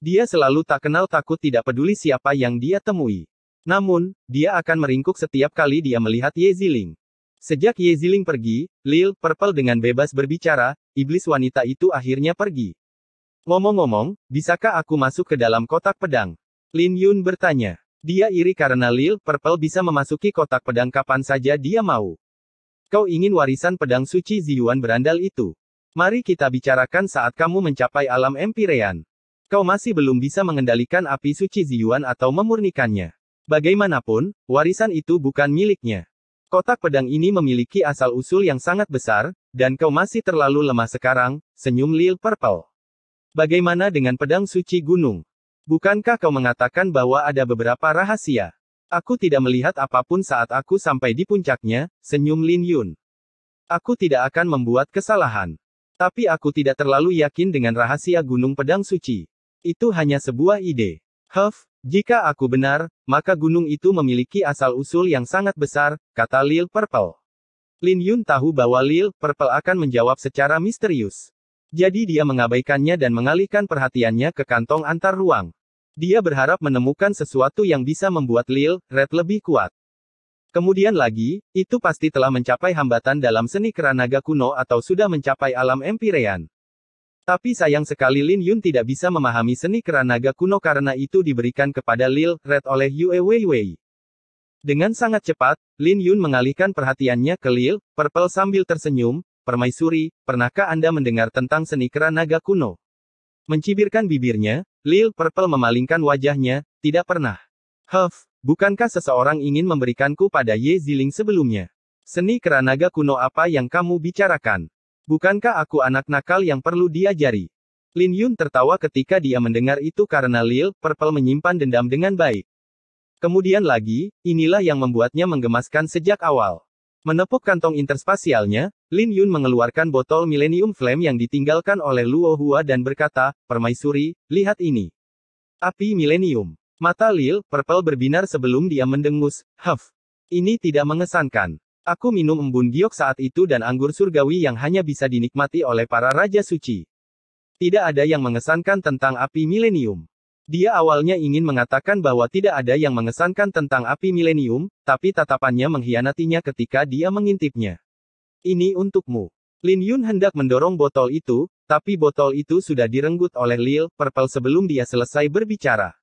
Dia selalu tak kenal takut tidak peduli siapa yang dia temui. Namun, dia akan meringkuk setiap kali dia melihat Ye Ziling. Sejak Ye Ziling pergi, Lil Purple dengan bebas berbicara, iblis wanita itu akhirnya pergi. Ngomong-ngomong, bisakah aku masuk ke dalam kotak pedang? Lin Yun bertanya. Dia iri karena Lil Purple bisa memasuki kotak pedang kapan saja dia mau. Kau ingin warisan pedang suci Ziyuan berandal itu? Mari kita bicarakan saat kamu mencapai alam Empyrean. Kau masih belum bisa mengendalikan api suci Ziyuan atau memurnikannya. Bagaimanapun, warisan itu bukan miliknya. Kotak pedang ini memiliki asal-usul yang sangat besar, dan kau masih terlalu lemah sekarang, senyum Lil Purple. Bagaimana dengan pedang suci gunung? Bukankah kau mengatakan bahwa ada beberapa rahasia? Aku tidak melihat apapun saat aku sampai di puncaknya, senyum Lin Yun. Aku tidak akan membuat kesalahan. Tapi aku tidak terlalu yakin dengan rahasia gunung pedang suci. Itu hanya sebuah ide. Jika aku benar, maka gunung itu memiliki asal-usul yang sangat besar, kata Lil Purple. Lin Yun tahu bahwa Lil Purple akan menjawab secara misterius. Jadi dia mengabaikannya dan mengalihkan perhatiannya ke kantong antar ruang. Dia berharap menemukan sesuatu yang bisa membuat Lil Red lebih kuat. Kemudian lagi, itu pasti telah mencapai hambatan dalam seni keranaga kuno atau sudah mencapai alam Empyrean. Tapi sayang sekali Lin Yun tidak bisa memahami seni kera naga kuno karena itu diberikan kepada Lil Red oleh Yue Weiwei. Dengan sangat cepat, Lin Yun mengalihkan perhatiannya ke Lil Purple sambil tersenyum. Permaisuri, pernahkah Anda mendengar tentang seni kera naga kuno? Mencibirkan bibirnya, Lil Purple memalingkan wajahnya, tidak pernah. Bukankah seseorang ingin memberikanku pada Ye Ziling sebelumnya? Seni kera naga kuno apa yang kamu bicarakan? Bukankah aku anak nakal yang perlu diajari? Lin Yun tertawa ketika dia mendengar itu karena Lil Purple menyimpan dendam dengan baik. Kemudian lagi, inilah yang membuatnya menggemaskan sejak awal. Menepuk kantong interspasialnya, Lin Yun mengeluarkan botol Millennium Flame yang ditinggalkan oleh Luo Hua dan berkata, "Permaisuri, lihat ini." Api Millennium. Mata Lil Purple berbinar sebelum dia mendengus. Ini tidak mengesankan. Aku minum embun giok saat itu dan anggur surgawi yang hanya bisa dinikmati oleh para raja suci. Tidak ada yang mengesankan tentang api Millennium. Dia awalnya ingin mengatakan bahwa tidak ada yang mengesankan tentang api Millennium, tapi tatapannya mengkhianatinya ketika dia mengintipnya. Ini untukmu. Lin Yun hendak mendorong botol itu, tapi botol itu sudah direnggut oleh Lil Purple sebelum dia selesai berbicara.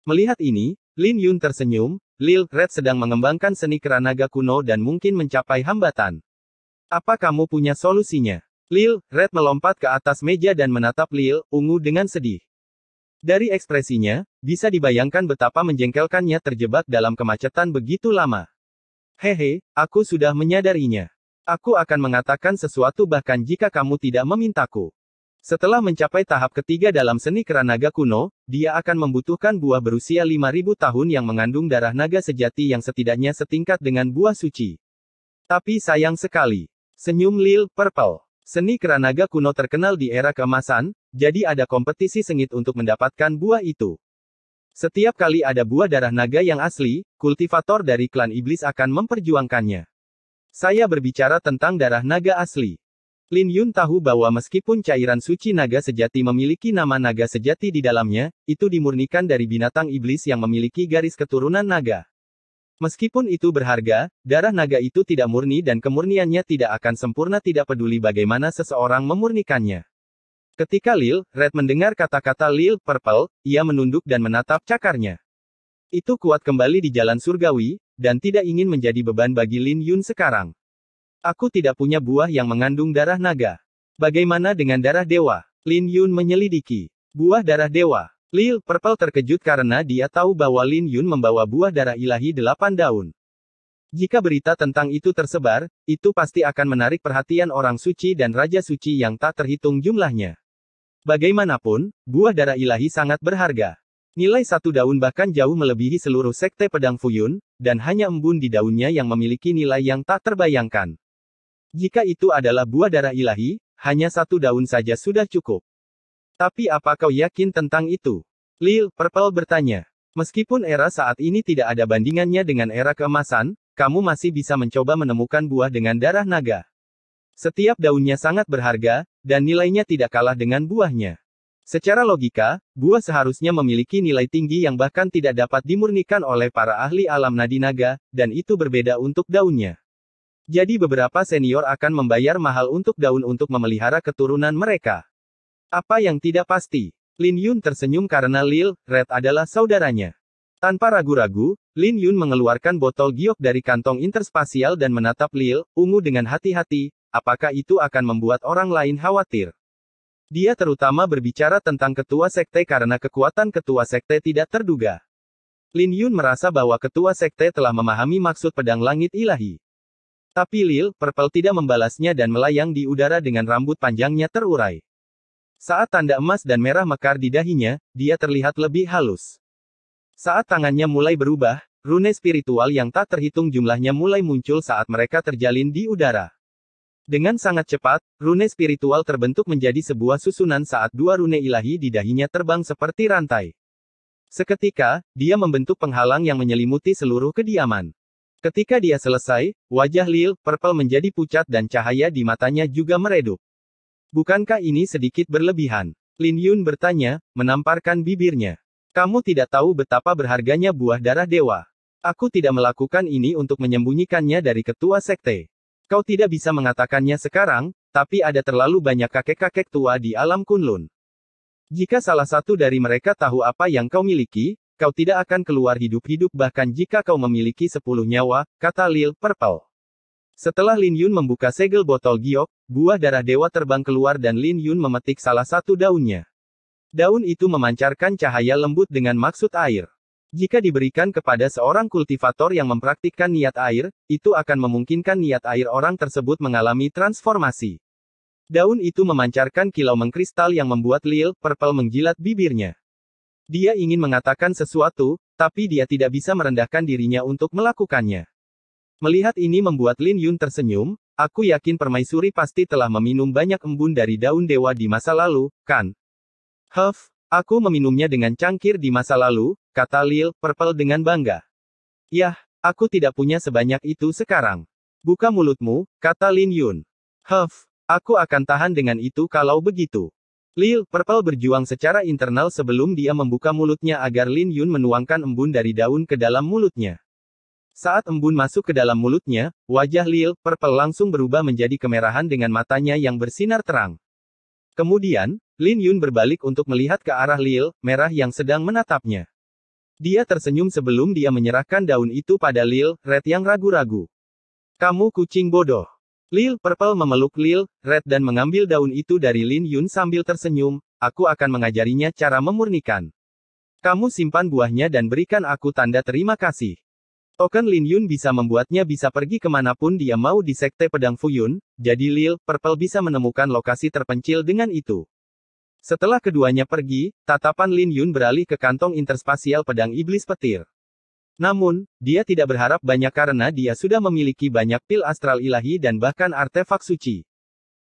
Melihat ini, Lin Yun tersenyum. Lil Red sedang mengembangkan seni kera naga kuno dan mungkin mencapai hambatan. Apa kamu punya solusinya? Lil Red melompat ke atas meja dan menatap Lil Ungu dengan sedih. Dari ekspresinya, bisa dibayangkan betapa menjengkelkannya terjebak dalam kemacetan begitu lama. Hehe, aku sudah menyadarinya. Aku akan mengatakan sesuatu bahkan jika kamu tidak memintaku. Setelah mencapai tahap ketiga dalam seni kera naga kuno, dia akan membutuhkan buah berusia 5.000 tahun yang mengandung darah naga sejati yang setidaknya setingkat dengan buah suci. Tapi sayang sekali. Senyum Lil Purple. Seni kera naga kuno terkenal di era keemasan, jadi ada kompetisi sengit untuk mendapatkan buah itu. Setiap kali ada buah darah naga yang asli, kultivator dari klan iblis akan memperjuangkannya. Saya berbicara tentang darah naga asli. Lin Yun tahu bahwa meskipun cairan suci naga sejati memiliki nama naga sejati di dalamnya, itu dimurnikan dari binatang iblis yang memiliki garis keturunan naga. Meskipun itu berharga, darah naga itu tidak murni dan kemurniannya tidak akan sempurna tidak peduli bagaimana seseorang memurnikannya. Ketika Lil Red mendengar kata-kata Lil Purple, ia menunduk dan menatap cakarnya. Itu kuat kembali di jalan surgawi, dan tidak ingin menjadi beban bagi Lin Yun sekarang. Aku tidak punya buah yang mengandung darah naga. Bagaimana dengan darah dewa? Lin Yun menyelidiki. Buah darah dewa. Lil Purple terkejut karena dia tahu bahwa Lin Yun membawa buah darah ilahi 8 daun. Jika berita tentang itu tersebar, itu pasti akan menarik perhatian orang suci dan raja suci yang tak terhitung jumlahnya. Bagaimanapun, buah darah ilahi sangat berharga. Nilai satu daun bahkan jauh melebihi seluruh sekte pedang Fuyun, dan hanya embun di daunnya yang memiliki nilai yang tak terbayangkan. Jika itu adalah buah darah ilahi, hanya satu daun saja sudah cukup. Tapi apa kau yakin tentang itu? Lil Purple bertanya. Meskipun era saat ini tidak ada bandingannya dengan era keemasan, kamu masih bisa mencoba menemukan buah dengan darah naga. Setiap daunnya sangat berharga, dan nilainya tidak kalah dengan buahnya. Secara logika, buah seharusnya memiliki nilai tinggi yang bahkan tidak dapat dimurnikan oleh para ahli alam nadi naga, dan itu berbeda untuk daunnya. Jadi beberapa senior akan membayar mahal untuk daun untuk memelihara keturunan mereka. Apa yang tidak pasti? Lin Yun tersenyum karena Lil Red adalah saudaranya. Tanpa ragu-ragu, Lin Yun mengeluarkan botol giok dari kantong interspasial dan menatap Lil Ungu dengan hati-hati, apakah itu akan membuat orang lain khawatir? Dia terutama berbicara tentang ketua sekte karena kekuatan ketua sekte tidak terduga. Lin Yun merasa bahwa ketua sekte telah memahami maksud pedang langit ilahi. Tapi Lil Purple tidak membalasnya dan melayang di udara dengan rambut panjangnya terurai. Saat tanda emas dan merah mekar di dahinya, dia terlihat lebih halus. Saat tangannya mulai berubah, rune spiritual yang tak terhitung jumlahnya mulai muncul saat mereka terjalin di udara. Dengan sangat cepat, rune spiritual terbentuk menjadi sebuah susunan saat dua rune ilahi di dahinya terbang seperti rantai. Seketika, dia membentuk penghalang yang menyelimuti seluruh kediaman. Ketika dia selesai, wajah Lil Purple menjadi pucat dan cahaya di matanya juga meredup. Bukankah ini sedikit berlebihan? Lin Yun bertanya, menamparkan bibirnya. Kamu tidak tahu betapa berharganya buah darah dewa. Aku tidak melakukan ini untuk menyembunyikannya dari ketua sekte. Kau tidak bisa mengatakannya sekarang, tapi ada terlalu banyak kakek-kakek tua di alam Kunlun. Jika salah satu dari mereka tahu apa yang kau miliki, kau tidak akan keluar hidup-hidup bahkan jika kau memiliki 10 nyawa, kata Lil Purple. Setelah Lin Yun membuka segel botol giok, buah darah dewa terbang keluar dan Lin Yun memetik salah satu daunnya. Daun itu memancarkan cahaya lembut dengan maksud air. Jika diberikan kepada seorang kultivator yang mempraktikkan niat air, itu akan memungkinkan niat air orang tersebut mengalami transformasi. Daun itu memancarkan kilau mengkristal yang membuat Lil Purple menjilat bibirnya. Dia ingin mengatakan sesuatu, tapi dia tidak bisa merendahkan dirinya untuk melakukannya. Melihat ini membuat Lin Yun tersenyum, aku yakin permaisuri pasti telah meminum banyak embun dari daun dewa di masa lalu, kan? Aku meminumnya dengan cangkir di masa lalu, kata Lil Purple dengan bangga. Yah, aku tidak punya sebanyak itu sekarang. Buka mulutmu, kata Lin Yun. Aku akan tahan dengan itu kalau begitu. Lil Purple berjuang secara internal sebelum dia membuka mulutnya agar Lin Yun menuangkan embun dari daun ke dalam mulutnya. Saat embun masuk ke dalam mulutnya, wajah Lil Purple langsung berubah menjadi kemerahan dengan matanya yang bersinar terang. Kemudian, Lin Yun berbalik untuk melihat ke arah Lil Merah yang sedang menatapnya. Dia tersenyum sebelum dia menyerahkan daun itu pada Lil Red yang ragu-ragu. Kamu kucing bodoh. Lil Purple memeluk Lil Red dan mengambil daun itu dari Lin Yun sambil tersenyum, aku akan mengajarinya cara memurnikan. Kamu simpan buahnya dan berikan aku tanda terima kasih. Token Lin Yun bisa membuatnya bisa pergi kemanapun dia mau di Sekte Pedang Fuyun, jadi Lil Purple bisa menemukan lokasi terpencil dengan itu. Setelah keduanya pergi, tatapan Lin Yun beralih ke kantong interspasial pedang iblis petir. Namun, dia tidak berharap banyak karena dia sudah memiliki banyak pil astral ilahi dan bahkan artefak suci.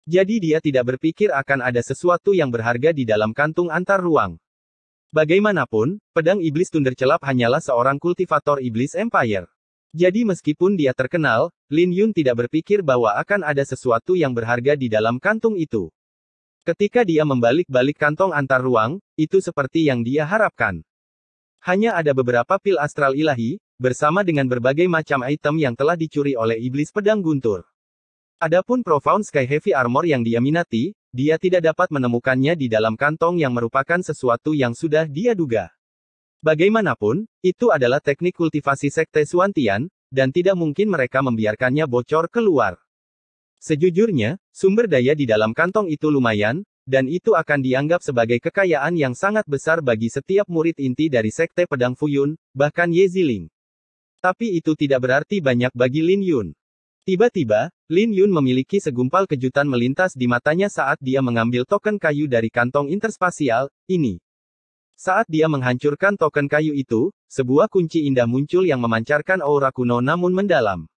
Jadi dia tidak berpikir akan ada sesuatu yang berharga di dalam kantung antar ruang. Bagaimanapun, pedang iblis Thundercelap hanyalah seorang kultivator iblis Empire. Jadi meskipun dia terkenal, Lin Yun tidak berpikir bahwa akan ada sesuatu yang berharga di dalam kantung itu. Ketika dia membalik-balik kantong antar ruang, itu seperti yang dia harapkan. Hanya ada beberapa pil astral ilahi, bersama dengan berbagai macam item yang telah dicuri oleh iblis pedang guntur. Adapun Profound Sky Heavy Armor yang dia minati, dia tidak dapat menemukannya di dalam kantong yang merupakan sesuatu yang sudah dia duga. Bagaimanapun, itu adalah teknik kultivasi Sekte Suantian, dan tidak mungkin mereka membiarkannya bocor keluar. Sejujurnya, sumber daya di dalam kantong itu lumayan, dan itu akan dianggap sebagai kekayaan yang sangat besar bagi setiap murid inti dari Sekte Pedang Fuyun, bahkan Ye Ziling. Tapi itu tidak berarti banyak bagi Lin Yun. Tiba-tiba, Lin Yun memiliki segumpal kejutan melintas di matanya saat dia mengambil token kayu dari kantong interspasial ini. Saat dia menghancurkan token kayu itu, sebuah kunci indah muncul yang memancarkan aura kuno namun mendalam.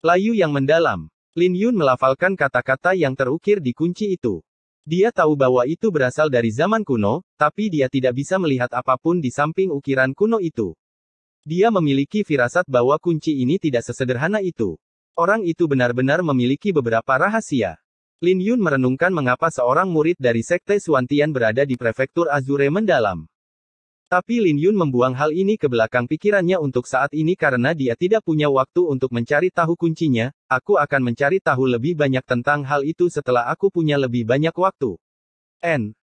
Layu yang mendalam. Lin Yun melafalkan kata-kata yang terukir di kunci itu. Dia tahu bahwa itu berasal dari zaman kuno, tapi dia tidak bisa melihat apapun di samping ukiran kuno itu. Dia memiliki firasat bahwa kunci ini tidak sesederhana itu. Orang itu benar-benar memiliki beberapa rahasia. Lin Yun merenungkan mengapa seorang murid dari Sekte Suantian berada di prefektur Azure mendalam. Tapi Lin Yun membuang hal ini ke belakang pikirannya untuk saat ini karena dia tidak punya waktu untuk mencari tahu kuncinya. Aku akan mencari tahu lebih banyak tentang hal itu setelah aku punya lebih banyak waktu.